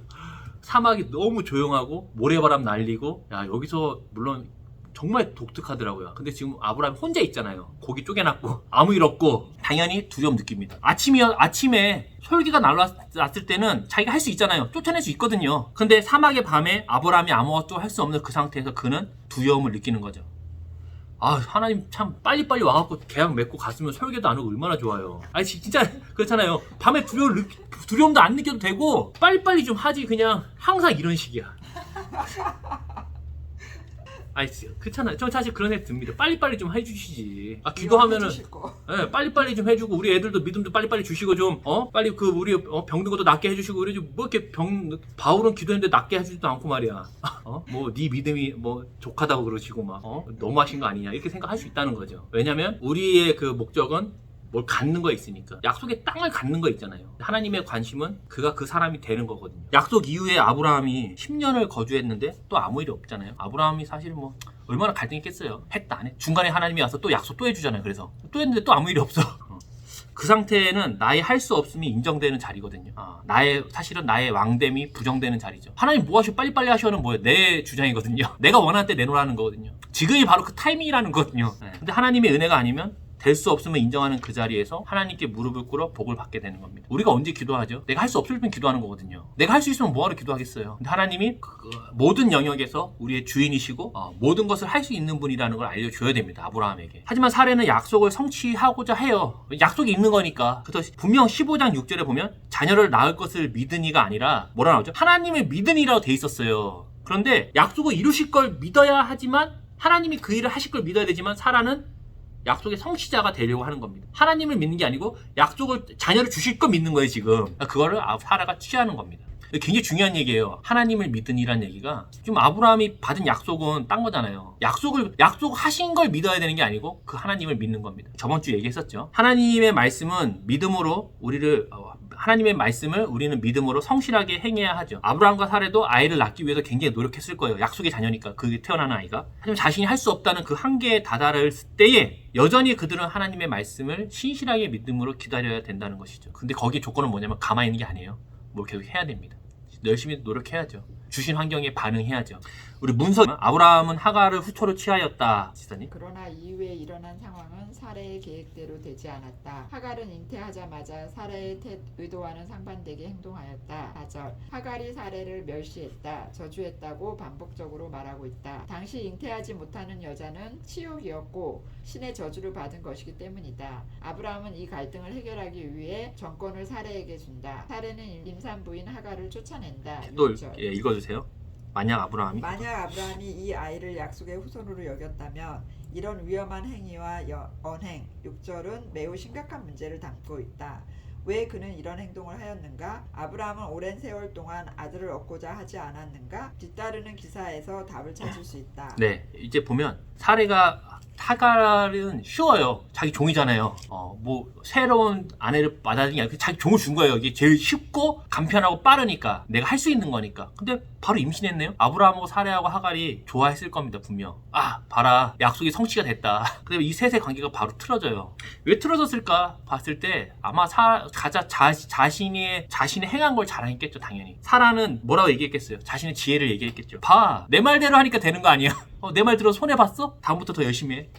사막이 너무 조용하고 모래바람 날리고, 야 여기서 물론 정말 독특하더라고요. 근데 지금 아브라함이 혼자 있잖아요. 고기 쪼개놨고 아무 일 없고 당연히 두려움 느낍니다. 아침에 솔개가 날라왔을 때는 자기가 할 수 있잖아요. 쫓아낼 수 있거든요. 근데 사막의 밤에 아브라함이 아무것도 할 수 없는 그 상태에서 그는 두려움을 느끼는 거죠. 하나님 참 빨리빨리 와갖고 계약 맺고 갔으면 솔개도 안 오고 얼마나 좋아요. 진짜 그렇잖아요. 밤에 두려움도 안 느껴도 되고 빨리빨리 좀 하지. 그냥 항상 이런 식이야. 아니 그렇잖아요. 저 사실 그런 애 듭니다. 빨리빨리 좀 해주시지. 기도하면은 해주실 거. 예, 빨리빨리 좀 해주고 우리 애들도 믿음도 빨리빨리 주시고 좀 빨리 그 우리 병든 것도 낫게 해주시고 그래 뭐 이렇게 바울은 기도했는데 낫게 해주지도 않고 말이야. 뭐 네 믿음이 뭐 족하다고 그러시고 막 너무하신 거 아니냐 이렇게 생각할 수 있다는 거죠. 왜냐면 우리의 그 목적은 뭘 갖는 거 있으니까. 약속의 땅을 갖는 거 있잖아요. 하나님의 관심은 그가 그 사람이 되는 거거든요. 약속 이후에 아브라함이 10년을 거주했는데 또 아무 일이 없잖아요. 아브라함이 사실 뭐 얼마나 갈등했겠어요. 했다 안 해. 중간에 하나님이 와서 또 약속 또 해주잖아요. 그래서 또 했는데 또 아무 일이 없어. 그 상태는 나의 할 수 없음이 인정되는 자리거든요. 사실은 나의 왕됨이 부정되는 자리죠. 하나님 뭐 하셔 빨리빨리 하셔는 뭐예요? 내 주장이거든요. 내가 원하는 때 내놓으라는 거거든요. 지금이 바로 그 타이밍이라는 거거든요. 근데 하나님의 은혜가 아니면 될 수 없음을 인정하는 그 자리에서 하나님께 무릎을 꿇어 복을 받게 되는 겁니다. 우리가 언제 기도하죠? 내가 할 수 없을 땐 기도하는 거거든요. 내가 할 수 있으면 뭐하러 기도하겠어요? 근데 하나님이 모든 영역에서 우리의 주인이시고 모든 것을 할 수 있는 분이라는 걸 알려줘야 됩니다. 아브라함에게. 하지만 사례는 약속을 성취하고자 해요. 약속이 있는 거니까. 그래서 분명 15장 6절에 보면 자녀를 낳을 것을 믿으니가 아니라 뭐라 나오죠? 하나님을 믿으니라고 돼 있었어요. 그런데 약속을 이루실 걸 믿어야 하지만 하나님이 그 일을 하실 걸 믿어야 되지만 사라는 약속의 성취자가 되려고 하는 겁니다. 하나님을 믿는 게 아니고 약속을 자녀를 주실 거 믿는 거예요 지금. 그거를 사라가 취하는 겁니다. 굉장히 중요한 얘기예요. 하나님을 믿으니란 얘기가 지금 아브라함이 받은 약속은 딴 거잖아요. 약속하신 걸 믿어야 되는 게 아니고 그 하나님을 믿는 겁니다. 저번 주 얘기했었죠. 하나님의 말씀은 믿음으로 하나님의 말씀을 우리는 믿음으로 성실하게 행해야 하죠. 아브라함과 사례도 아이를 낳기 위해서 굉장히 노력했을 거예요. 약속의 자녀니까 그게 태어나는 아이가. 하지만 자신이 할 수 없다는 그 한계에 다다를 때에 여전히 그들은 하나님의 말씀을 신실하게 믿음으로 기다려야 된다는 것이죠. 근데 거기 조건은 뭐냐면 가만히 있는 게 아니에요. 뭘 계속 해야 됩니다. 열심히 노력해야죠. 주신 환경에 반응해야죠. 우리 문서 아브라함은 하갈을 후처로 취하였다. 지사님. 그러나 이후에 일어난 상황은 사례의 계획대로 되지 않았다. 하갈은 잉태하자마자 사례의 의도와는 상반되게 행동하였다. 4절 하갈이 사례를 멸시했다. 저주했다고 반복적으로 말하고 있다. 당시 잉태하지 못하는 여자는 치욕이었고 신의 저주를 받은 것이기 때문이다. 아브라함은 이 갈등을 해결하기 위해 정권을 사례에게 준다. 사례는 임산부인 하갈을 쫓아낸다. 또 6절. 읽어주세요. 만약 아브라함이 이 아이를 약속의 후손으로 여겼다면 이런 위험한 행위와 언행 6절은 매우 심각한 문제를 담고 있다. 왜 그는 이런 행동을 하였는가? 아브라함은 오랜 세월 동안 아들을 얻고자 하지 않았는가? 뒤따르는 기사에서 답을 찾을 수 있다. 네, 이제 보면 하갈은 쉬워요. 자기 종이잖아요. 뭐 새로운 아내를 받아들이는 게 아니고 자기 종을 준 거예요. 이게 제일 쉽고 간편하고 빠르니까 내가 할 수 있는 거니까. 근데 바로 임신했네요. 아브라함하고 사레하고 하갈이 좋아했을 겁니다. 분명. 봐라 약속이 성취가 됐다. 그다음에 이 셋의 관계가 바로 틀어져요. 왜 틀어졌을까 봤을 때 아마 자신이 행한 걸 자랑했겠죠. 당연히. 사라는 뭐라고 얘기했겠어요? 자신의 지혜를 얘기했겠죠. 봐 내 말대로 하니까 되는 거 아니야. 내 말 들어 손해봤어? 다음부터 더 열심히 해.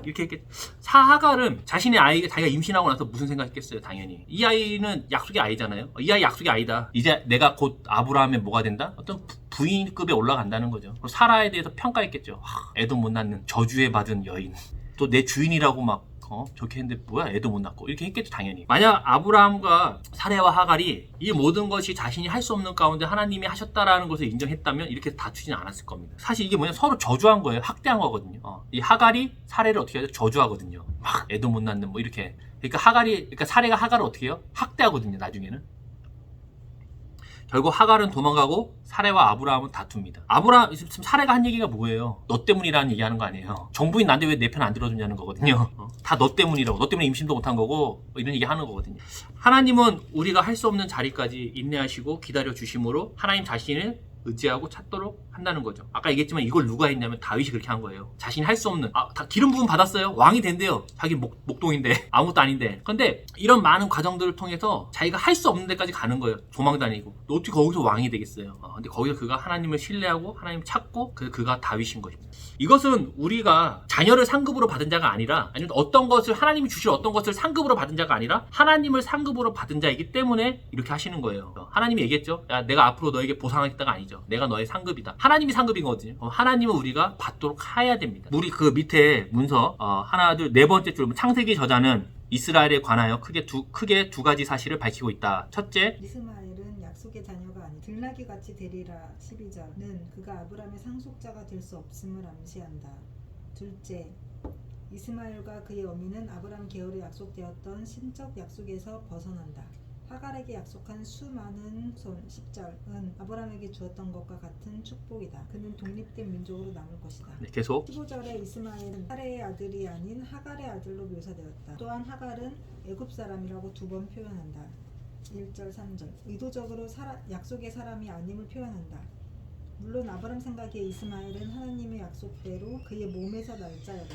이렇게 했겠죠. 하갈은 자기가 임신하고 나서 무슨 생각했겠어요? 당연히. 이 아이는 약속의 아이잖아요. 이 아이 약속의 아이다. 이제 내가 곧 아브라함의 뭐가 된다? 어떤 부인급에 올라간다는 거죠. 사라에 대해서 평가했겠죠. 애도 못 낳는 저주에 받은 여인. 또 내 주인이라고 막 저렇게 했는데 뭐야 애도 못 낳고 이렇게 했겠죠. 당연히. 만약 아브라함과 사레와 하갈이 이 모든 것이 자신이 할 수 없는 가운데 하나님이 하셨다라는 것을 인정했다면 이렇게 다투지는 않았을 겁니다. 사실 이게 뭐냐 서로 저주한 거예요. 학대한 거거든요. 이 하갈이 사레를 어떻게 하죠? 저주하거든요. 막 애도 못 낳는 뭐 이렇게. 그러니까 사레가 하갈을 어떻게 해요? 학대하거든요. 나중에는. 결국 하갈은 도망가고 사레와 아브라함은 다툽니다. 지금 사레가 한 얘기가 뭐예요? 너 때문이라는 얘기하는 거 아니에요. 정부인 난데 왜 내 편 안 들어주냐는 거거든요. 다 너 때문이라고. 너 때문에 임신도 못한 거고 이런 얘기 하는 거거든요. 하나님은 우리가 할 수 없는 자리까지 인내하시고 기다려 주심으로 하나님 자신을 의지하고 찾도록 한다는 거죠. 아까 얘기했지만 이걸 누가 했냐면 다윗이 그렇게 한 거예요. 자신이 할 수 없는 다 기름 부음 받았어요. 왕이 된대요. 자기 목동인데 아무것도 아닌데. 근데 이런 많은 과정들을 통해서 자기가 할 수 없는 데까지 가는 거예요. 도망 다니고. 어떻게 거기서 왕이 되겠어요. 근데 거기서 그가 하나님을 신뢰하고 하나님 찾고 그가 다윗인 것입니다. 이것은 우리가 자녀를 상급으로 받은 자가 아니라 아니면 어떤 것을 하나님이 주실 어떤 것을 상급으로 받은 자가 아니라 하나님을 상급으로 받은 자이기 때문에 이렇게 하시는 거예요. 하나님이 얘기했죠. 야, 내가 앞으로 너에게 보상하겠다가 아니죠. 내가 너의 상급이다. 하나님이 상급인 거거든요. 하나님은 우리가 받도록 해야 됩니다. 우리 그 밑에 문서 하나 둘 네 번째 줄 창세기 저자는 이스라엘에 관하여 크게 두 가지 사실을 밝히고 있다. 첫째, 이스마엘은 약속의 자녀가 아니 들나귀 같이 되리라. 12절은 그가 아브라함의 상속자가 될 수 없음을 암시한다. 둘째, 이스마엘과 그의 어미는 아브라함 계열에 약속되었던 신적 약속에서 벗어난다. 하갈에게 약속한 수많은 손 10절은 아브라함에게 주었던 것과 같은 축복이다. 그는 독립된 민족으로 남을 것이다. 네, 계속. 15절에 이스마엘은 사레의 아들이 아닌 하갈의 아들로 묘사되었다. 또한 하갈은 애굽 사람이라고 2번 표현한다. 1절 3절 의도적으로 약속의 사람이 아님을 표현한다. 물론 아브람 생각에 이스마엘은 하나님의 약속대로 그의 몸에서 날 자여다.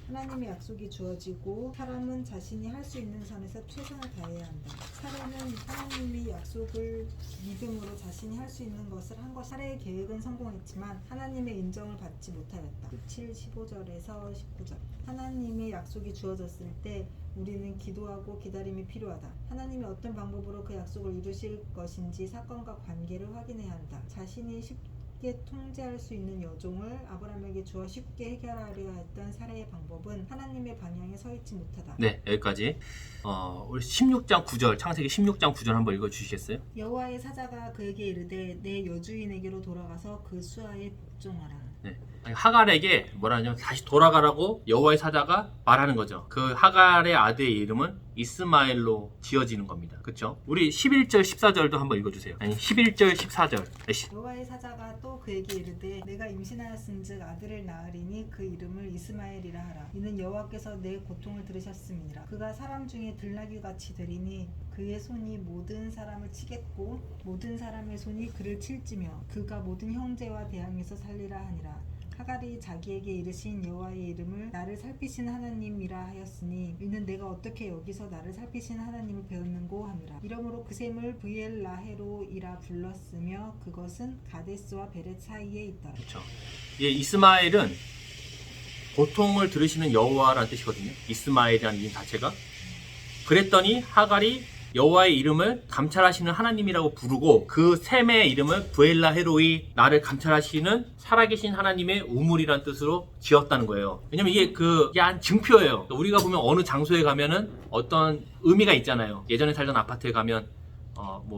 하나님의 약속이 주어지고 사람은 자신이 할 수 있는 선에서 최선을 다해야 한다. 사례는 하나님의 약속을 믿음으로 자신이 할 수 있는 것을 한 것. 사례의 계획은 성공했지만 하나님의 인정을 받지 못하였다. 7, 15절에서 19절 하나님의 약속이 주어졌을 때 우리는 기도하고 기다림이 필요하다. 하나님이 어떤 방법으로 그 약속을 이루실 것인지 사건과 관계를 확인해야 한다. 자신이 쉽게 통제할 수 있는 여종을 아브라함에게 주어 쉽게 해결하려 했던 사례의 방법은 하나님의 방향에 서 있지 못하다. 네, 여기까지. 우리 16장 9절, 창세기 16장 9절 한번 읽어주시겠어요? 여호와의 사자가 그에게 이르되 내 여주인에게로 돌아가서 그 수하에 복종하라. 네. 하갈에게 뭐라냐 다시 돌아가라고 여호와의 사자가 말하는 거죠. 그 하갈의 아들의 이름은 이스마엘로 지어지는 겁니다. 그렇죠? 우리 11절 14절도 한번 읽어주세요. 아니 11절 14절. 여호와의 사자가 또 그에게 이르되 내가 임신하였은즉 아들을 낳으리니 그 이름을 이스마엘이라 하라. 이는 여호와께서 내 고통을 들으셨음이니라. 그가 사람 중에 들나귀같이 되리니 그의 손이 모든 사람을 치겠고 모든 사람의 손이 그를 칠지며 그가 모든 형제와 대항해서 살리라 하니라. 하갈이 자기에게 이르신 여호와의 이름을 나를 살피신 하나님이라 하였으니 이는 내가 어떻게 여기서 나를 살피신 하나님을 배웠는고 함이라. 이러므로 그 셈을 브엘라헤로이라 불렀으며 그것은 가데스와 베렛 사이에 있다. 그렇죠. 예, 이스마엘은 고통을 들으시는 여호와라는 뜻이거든요. 이스마엘이라는 이름 자체가. 그랬더니 하갈이 여호와의 이름을 감찰하시는 하나님이라고 부르고 그 셈의 이름을 브엘라 헤로이 나를 감찰하시는 살아계신 하나님의 우물이란 뜻으로 지었다는 거예요. 왜냐면 이게 한 증표예요. 우리가 보면 어느 장소에 가면은 어떤 의미가 있잖아요. 예전에 살던 아파트에 가면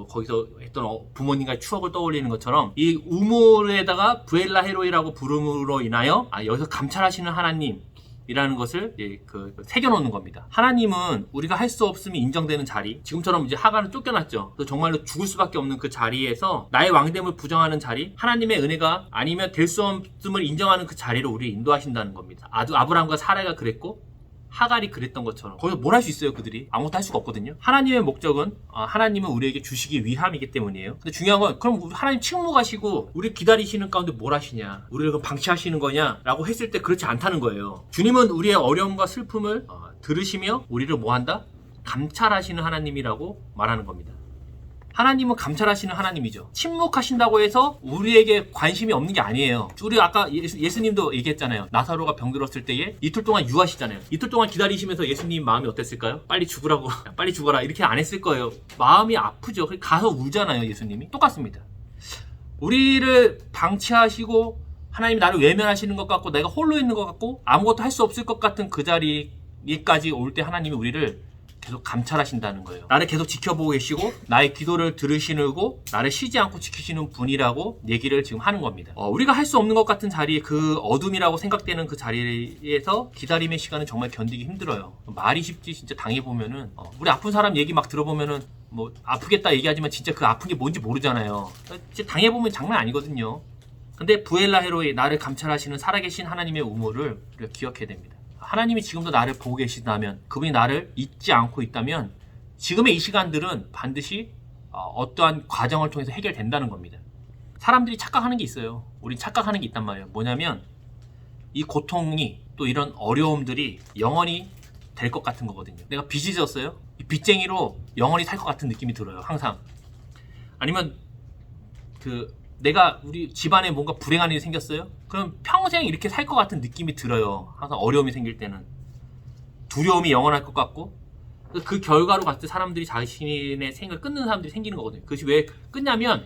거기서 했던 부모님과의 추억을 떠올리는 것처럼 이 우물에다가 브엘라 헤로이라고 부름으로 인하여 여기서 감찰하시는 하나님 이라는 것을 새겨놓는 겁니다. 하나님은 우리가 할 수 없음이 인정되는 자리, 지금처럼 이제 하갈은 쫓겨났죠. 그래서 정말로 죽을 수밖에 없는 그 자리에서 나의 왕됨을 부정하는 자리, 하나님의 은혜가 아니면 될 수 없음을 인정하는 그 자리로 우리를 인도하신다는 겁니다. 아브라함과 사라가 그랬고 하갈이 그랬던 것처럼 거기서 뭘 할 수 있어요? 그들이 아무것도 할 수가 없거든요. 하나님의 목적은 하나님은 우리에게 주시기 위함이기 때문이에요. 근데 중요한 건 그럼 하나님 침묵하시고 우리 기다리시는 가운데 뭘 하시냐, 우리를 그럼 방치하시는 거냐 라고 했을 때 그렇지 않다는 거예요. 주님은 우리의 어려움과 슬픔을 들으시며 우리를 뭐한다? 감찰하시는 하나님이라고 말하는 겁니다. 하나님은 감찰하시는 하나님이죠. 침묵하신다고 해서 우리에게 관심이 없는 게 아니에요. 우리 아까 예수님도 얘기했잖아요. 나사로가 병들었을 때에 이틀 동안 유하시잖아요. 이틀 동안 기다리시면서 예수님 마음이 어땠을까요? 빨리 죽으라고, 빨리 죽어라 이렇게 안 했을 거예요. 마음이 아프죠. 가서 울잖아요. 예수님이. 똑같습니다. 우리를 방치하시고 하나님이 나를 외면하시는 것 같고 내가 홀로 있는 것 같고 아무것도 할 수 없을 것 같은 그 자리까지 올 때 하나님이 우리를 계속 감찰하신다는 거예요. 나를 계속 지켜보고 계시고 나의 기도를 들으시고 나를 쉬지 않고 지키시는 분이라고 얘기를 지금 하는 겁니다. 우리가 할 수 없는 것 같은 자리, 그 어둠이라고 생각되는 그 자리에서 기다림의 시간은 정말 견디기 힘들어요. 말이 쉽지 진짜 당해보면은 우리 아픈 사람 얘기 막 들어보면은 뭐 아프겠다 얘기하지만 진짜 그 아픈 게 뭔지 모르잖아요. 진짜 당해보면 장난 아니거든요. 근데 브엘라 헤로이 나를 감찰하시는 살아계신 하나님의 우물을 우리가 기억해야 됩니다. 하나님이 지금도 나를 보고 계시다면, 그분이 나를 잊지 않고 있다면 지금의 이 시간들은 반드시 어떠한 과정을 통해서 해결된다는 겁니다. 사람들이 착각하는 게 있어요. 우린 착각하는 게 있단 말이에요. 뭐냐면 이 고통이 또 이런 어려움들이 영원히 될 것 같은 거거든요. 내가 빚이 졌어요. 이 빚쟁이로 영원히 살 것 같은 느낌이 들어요. 항상. 아니면 내가 우리 집안에 뭔가 불행한 일이 생겼어요? 그럼 평생 이렇게 살 것 같은 느낌이 들어요. 항상 어려움이 생길 때는. 두려움이 영원할 것 같고 그 결과로 봤을 때 사람들이 자신의 생을 끊는 사람들이 생기는 거거든요. 그것이 왜 끊냐면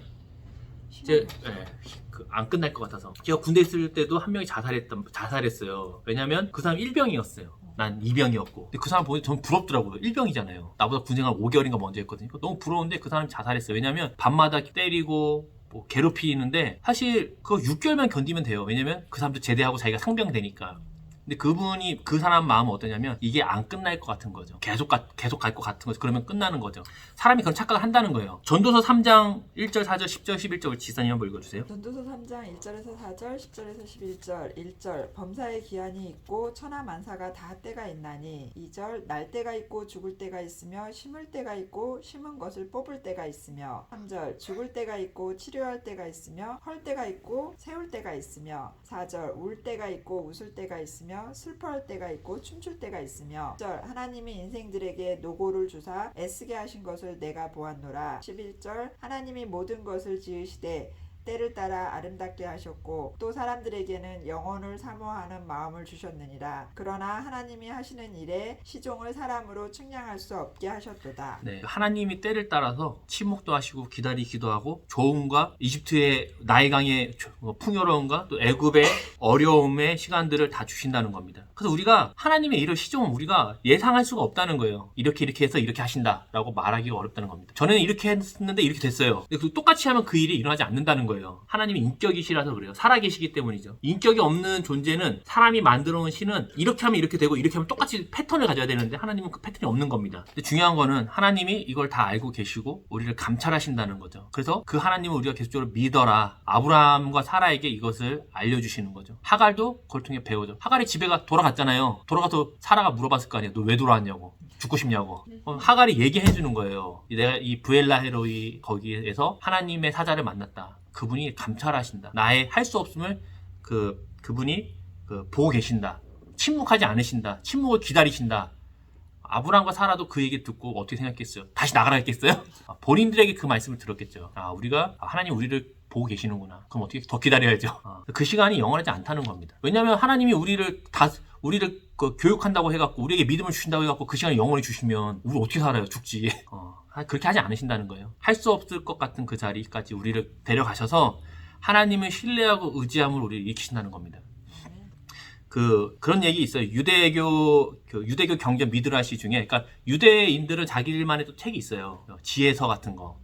안 끝날 것 같아서. 제가 군대 있을 때도 한 명이 자살했어요. 왜냐면 그 사람 일병이었어요. 난 2병이었고. 근데 그 사람 보니 전 부럽더라고요. 1병이잖아요. 나보다 군생활 5개월인가 먼저 했거든요. 너무 부러운데 그 사람이 자살했어요. 왜냐면 밤마다 때리고 뭐 괴롭히는데 사실 그거 6개월만 견디면 돼요. 왜냐면 그 사람도 제대하고 자기가 상병 되니까. 근데 그분이 그 사람 마음은 어떠냐면 이게 안 끝날 것 같은 거죠. 계속 갈 것 같은 거죠. 그러면 끝나는 거죠. 사람이 그런 착각을 한다는 거예요. 전도서 3장 1절, 4절, 10절, 11절 지사님 한번 읽어주세요. 전도서 3장 1절에서 4절, 10절에서 11절, 1절 범사의 기한이 있고 천하만사가 다 때가 있나니 2절 날 때가 있고 죽을 때가 있으며 심을 때가 있고 심은 것을 뽑을 때가 있으며 3절 죽을 때가 있고 치료할 때가 있으며 헐 때가 있고 세울 때가 있으며 4절 울 때가 있고 웃을 때가 있으며 슬퍼할 때가 있고 춤출 때가 있으며 10절 하나님이 인생들에게 노고를 주사 애쓰게 하신 것을 내가 보았노라 11절 하나님이 모든 것을 지으시되 때를 따라 아름답게 하셨고 또 사람들에게는 영혼을 사모하는 마음을 주셨느니라 그러나 하나님이 하시는 일에 시종을 사람으로 측량할 수 없게 하셨도다. 네, 하나님이 때를 따라서 침묵도 하시고 기다리기도 하고 좋음과 이집트의 나일강의 풍요로움과 또 애굽의 어려움의 시간들을 다 주신다는 겁니다. 그래서 우리가 하나님의 이런 시종은 우리가 예상할 수가 없다는 거예요. 이렇게 해서 이렇게 하신다라고 말하기가 어렵다는 겁니다. 저는 이렇게 했는데 이렇게 됐어요. 근데 똑같이 하면 그 일이 일어나지 않는다는 거예요. 하나님이 인격이시라서 그래요. 살아계시기 때문이죠. 인격이 없는 존재는 사람이 만들어 놓은 신은 이렇게 하면 이렇게 되고 이렇게 하면 똑같이 패턴을 가져야 되는데 하나님은 그 패턴이 없는 겁니다. 근데 중요한 거는 하나님이 이걸 다 알고 계시고 우리를 감찰하신다는 거죠. 그래서 그 하나님을 우리가 계속적으로 믿어라. 아브라함과 사라에게 이것을 알려주시는 거죠. 하갈도 그걸 통해 배우죠. 하갈이 집에 돌아갔잖아요. 돌아가서 사라가 물어봤을 거 아니에요. 너 왜 돌아왔냐고. 죽고 싶냐고. 하갈이 얘기해 주는 거예요. 내가 이 브엘라 헤로이 거기에서 하나님의 사자를 만났다. 그분이 감찰하신다. 나의 할 수 없음을 그분이 보고 계신다. 침묵하지 않으신다. 침묵을 기다리신다. 아브라함과 사라도 그 얘기 듣고 어떻게 생각했어요? 다시 나가라 했겠어요? 본인들에게 그 말씀을 들었겠죠. 우리가 하나님 우리를 보고 계시는구나. 그럼 어떻게 더 기다려야죠. 그 시간이 영원하지 않다는 겁니다. 왜냐하면 하나님이 우리를 교육한다고 해갖고 우리에게 믿음을 주신다고 해갖고 그 시간을 영원히 주시면 우리 어떻게 살아요? 죽지. 그렇게 하지 않으신다는 거예요. 할 수 없을 것 같은 그 자리까지 우리를 데려가셔서 하나님을 신뢰하고 의지함을 우리를 일으키신다는 겁니다. 그런 얘기 있어요. 유대교 경전 미드라시 중에, 그러니까 유대인들은 자기들만의 또 책이 있어요. 지혜서 같은 거,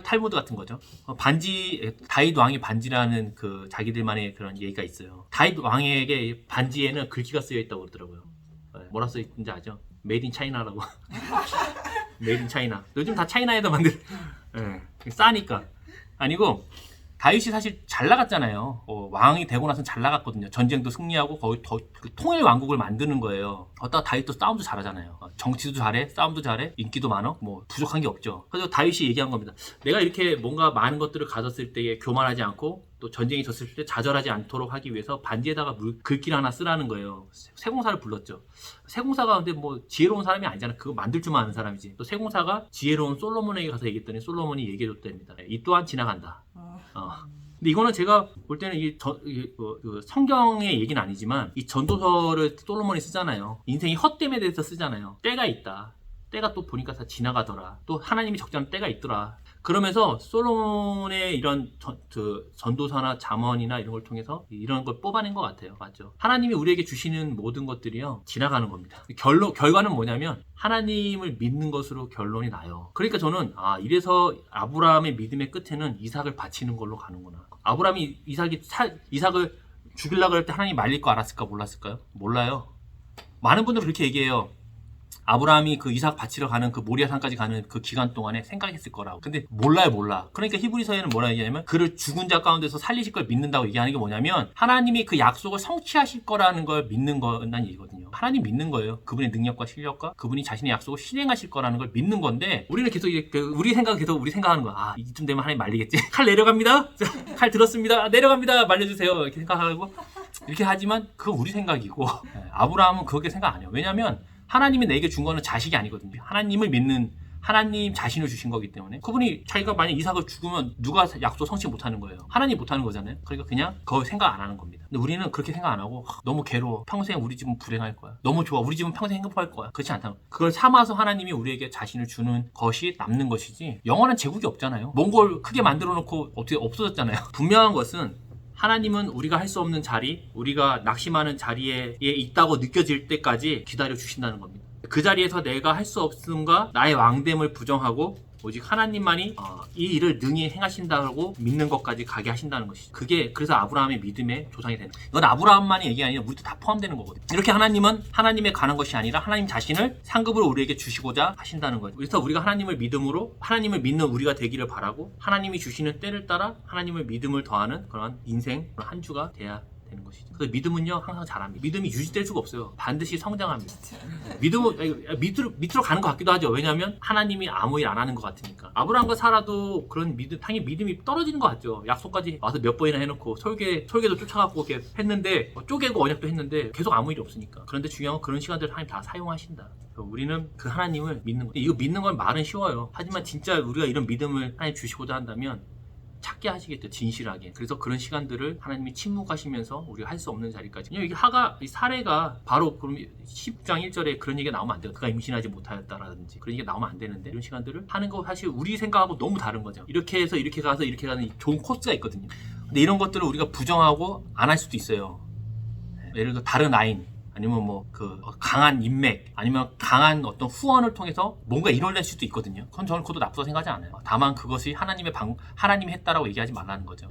탈무드 같은 거죠. 다윗 왕의 반지라는 그 자기들만의 그런 얘기가 있어요. 다윗 왕에게 반지에는 글귀가 쓰여 있다고 그러더라고요. 뭐라 써 있는지 아죠? 메이드 인 차이나라고. 메이드 인 차이나. 요즘 다 차이나에다 싸니까. 아니고 다윗이 사실 잘 나갔잖아요. 왕이 되고 나서는 잘 나갔거든요. 전쟁도 승리하고 거의 더 통일 왕국을 만드는 거예요. 어따가 다윗도 싸움도 잘하잖아요. 정치도 잘해, 싸움도 잘해, 인기도 많어. 뭐 부족한 게 없죠. 그래서 다윗이 얘기한 겁니다. 내가 이렇게 뭔가 많은 것들을 가졌을 때에 교만하지 않고 또 전쟁이 졌을 때 좌절하지 않도록 하기 위해서 반지에다가 글귀를 하나 쓰라는 거예요. 세공사를 불렀죠. 세공사가 근데 뭐 지혜로운 사람이 아니잖아. 그거 만들 줄만 아는 사람이지. 또 세공사가 지혜로운 솔로몬에게 가서 얘기했더니 솔로몬이 얘기해줬답니다. 이 또한 지나간다. 근데 이거는 제가 볼 때는 성경의 얘기는 아니지만 이 전도서를 솔로몬이 쓰잖아요. 인생이 헛됨에 대해서 쓰잖아요. 때가 있다. 때가 또 보니까 다 지나가더라. 또 하나님이 적절한 때가 있더라. 그러면서 솔로몬의 이런 전도서나 잠언이나 이런 걸 통해서 이런 걸 뽑아낸 것 같아요. 맞죠? 하나님이 우리에게 주시는 모든 것들이요 지나가는 겁니다. 결과는 뭐냐면 하나님을 믿는 것으로 결론이 나요. 그러니까 저는 이래서 아브라함의 믿음의 끝에는 이삭을 바치는 걸로 가는구나. 아브라함이 이삭을 죽이려고 할 때 하나님이 말릴 거 알았을까 몰랐을까요? 몰라요. 많은 분들은 그렇게 얘기해요. 아브라함이 그 이삭 바치러 가는 그 모리아산까지 가는 그 기간 동안에 생각했을 거라고. 근데 몰라. 그러니까 히브리서에는 뭐라 얘기하냐면 그를 죽은 자 가운데서 살리실 걸 믿는다고 얘기하는 게 뭐냐면 하나님이 그 약속을 성취하실 거라는 걸 믿는 거란 얘기거든요. 하나님 믿는 거예요. 그분의 능력과 실력과 그분이 자신의 약속을 실행하실 거라는 걸 믿는 건데 우리는 계속 우리 생각하는 거야. 이쯤 되면 하나님 말리겠지. 칼 내려갑니다. 칼 들었습니다. 내려갑니다. 말려주세요. 이렇게 생각하고 이렇게 하지만 그건 우리 생각이고 아브라함은 그렇게 생각 안 해요. 왜냐하면 하나님이 내게 준 거는 자식이 아니거든요. 하나님을 믿는 하나님 자신을 주신 거기 때문에 그분이 자기가 만약 이삭을 죽으면 누가 약속 성취 못하는 거예요. 하나님 못하는 거잖아요. 그러니까 그냥 그거 생각 안 하는 겁니다. 근데 우리는 그렇게 생각 안 하고 너무 괴로워. 평생 우리 집은 불행할 거야. 너무 좋아. 우리 집은 평생 행복할 거야. 그렇지 않다. 그걸 삼아서 하나님이 우리에게 자신을 주는 것이 남는 것이지 영원한 제국이 없잖아요. 몽골 크게 만들어 놓고 어떻게 없어졌잖아요. 분명한 것은 하나님은 우리가 할 수 없는 자리, 우리가 낙심하는 자리에 있다고 느껴질 때까지 기다려 주신다는 겁니다. 그 자리에서 내가 할 수 없음과 나의 왕됨을 부정하고 오직 하나님만이 이 일을 능히 행하신다고 믿는 것까지 가게 하신다는 것이죠. 그게 그래서 아브라함의 믿음의 조상이 되는 거예요. 이건 아브라함만이 얘기 아니라 우리도 다 포함되는 거거든요. 이렇게 하나님은 하나님에 관한 것이 아니라 하나님 자신을 상급으로 우리에게 주시고자 하신다는 거죠. 그래서 우리가 하나님을 믿음으로 하나님을 믿는 우리가 되기를 바라고 하나님이 주시는 때를 따라 하나님을 믿음을 더하는 그런 인생 한 주가 돼야 되는 것이죠. 그래서 믿음은요 항상 잘합니다. 믿음이 유지될 수가 없어요. 반드시 성장합니다. 믿음은 밑으로 가는 것 같기도 하죠. 왜냐하면 하나님이 아무 일 안 하는 것 같으니까. 아브라함과 사라도 그런 믿음, 당연히 믿음이 떨어지는 것 같죠. 약속까지 와서 몇 번이나 해놓고 설계도 쫓아갖고 이렇게 했는데 쪼개고 언약도 했는데 계속 아무 일이 없으니까. 그런데 중요한 건 그런 시간들을 하나님 다 사용하신다. 우리는 그 하나님을 믿는 거예요. 이거 믿는 건 말은 쉬워요. 하지만 진짜 우리가 이런 믿음을 하나님 주시고자 한다면 찾게 하시겠죠. 진실하게. 그래서 그런 시간들을 하나님이 침묵하시면서 우리가 할 수 없는 자리까지. 이게 이 사례가 바로 그럼 10장 1절에 그런 얘기가 나오면 안 돼요. 그가 임신하지 못하였다라든지 그런 얘기가 나오면 안 되는데 이런 시간들을 하는 거 사실 우리 생각하고 너무 다른 거죠. 이렇게 해서 이렇게 가서 이렇게 가는 좋은 코스가 있거든요. 근데 이런 것들을 우리가 부정하고 안 할 수도 있어요. 예를 들어 다른 아인 아니면 뭐 그 강한 인맥 아니면 강한 어떤 후원을 통해서 뭔가 이뤄낼 수도 있거든요. 그건 저는 그것도 나쁘다고 생각하지 않아요. 다만 그것이 하나님이 했다라고 얘기하지 말라는 거죠.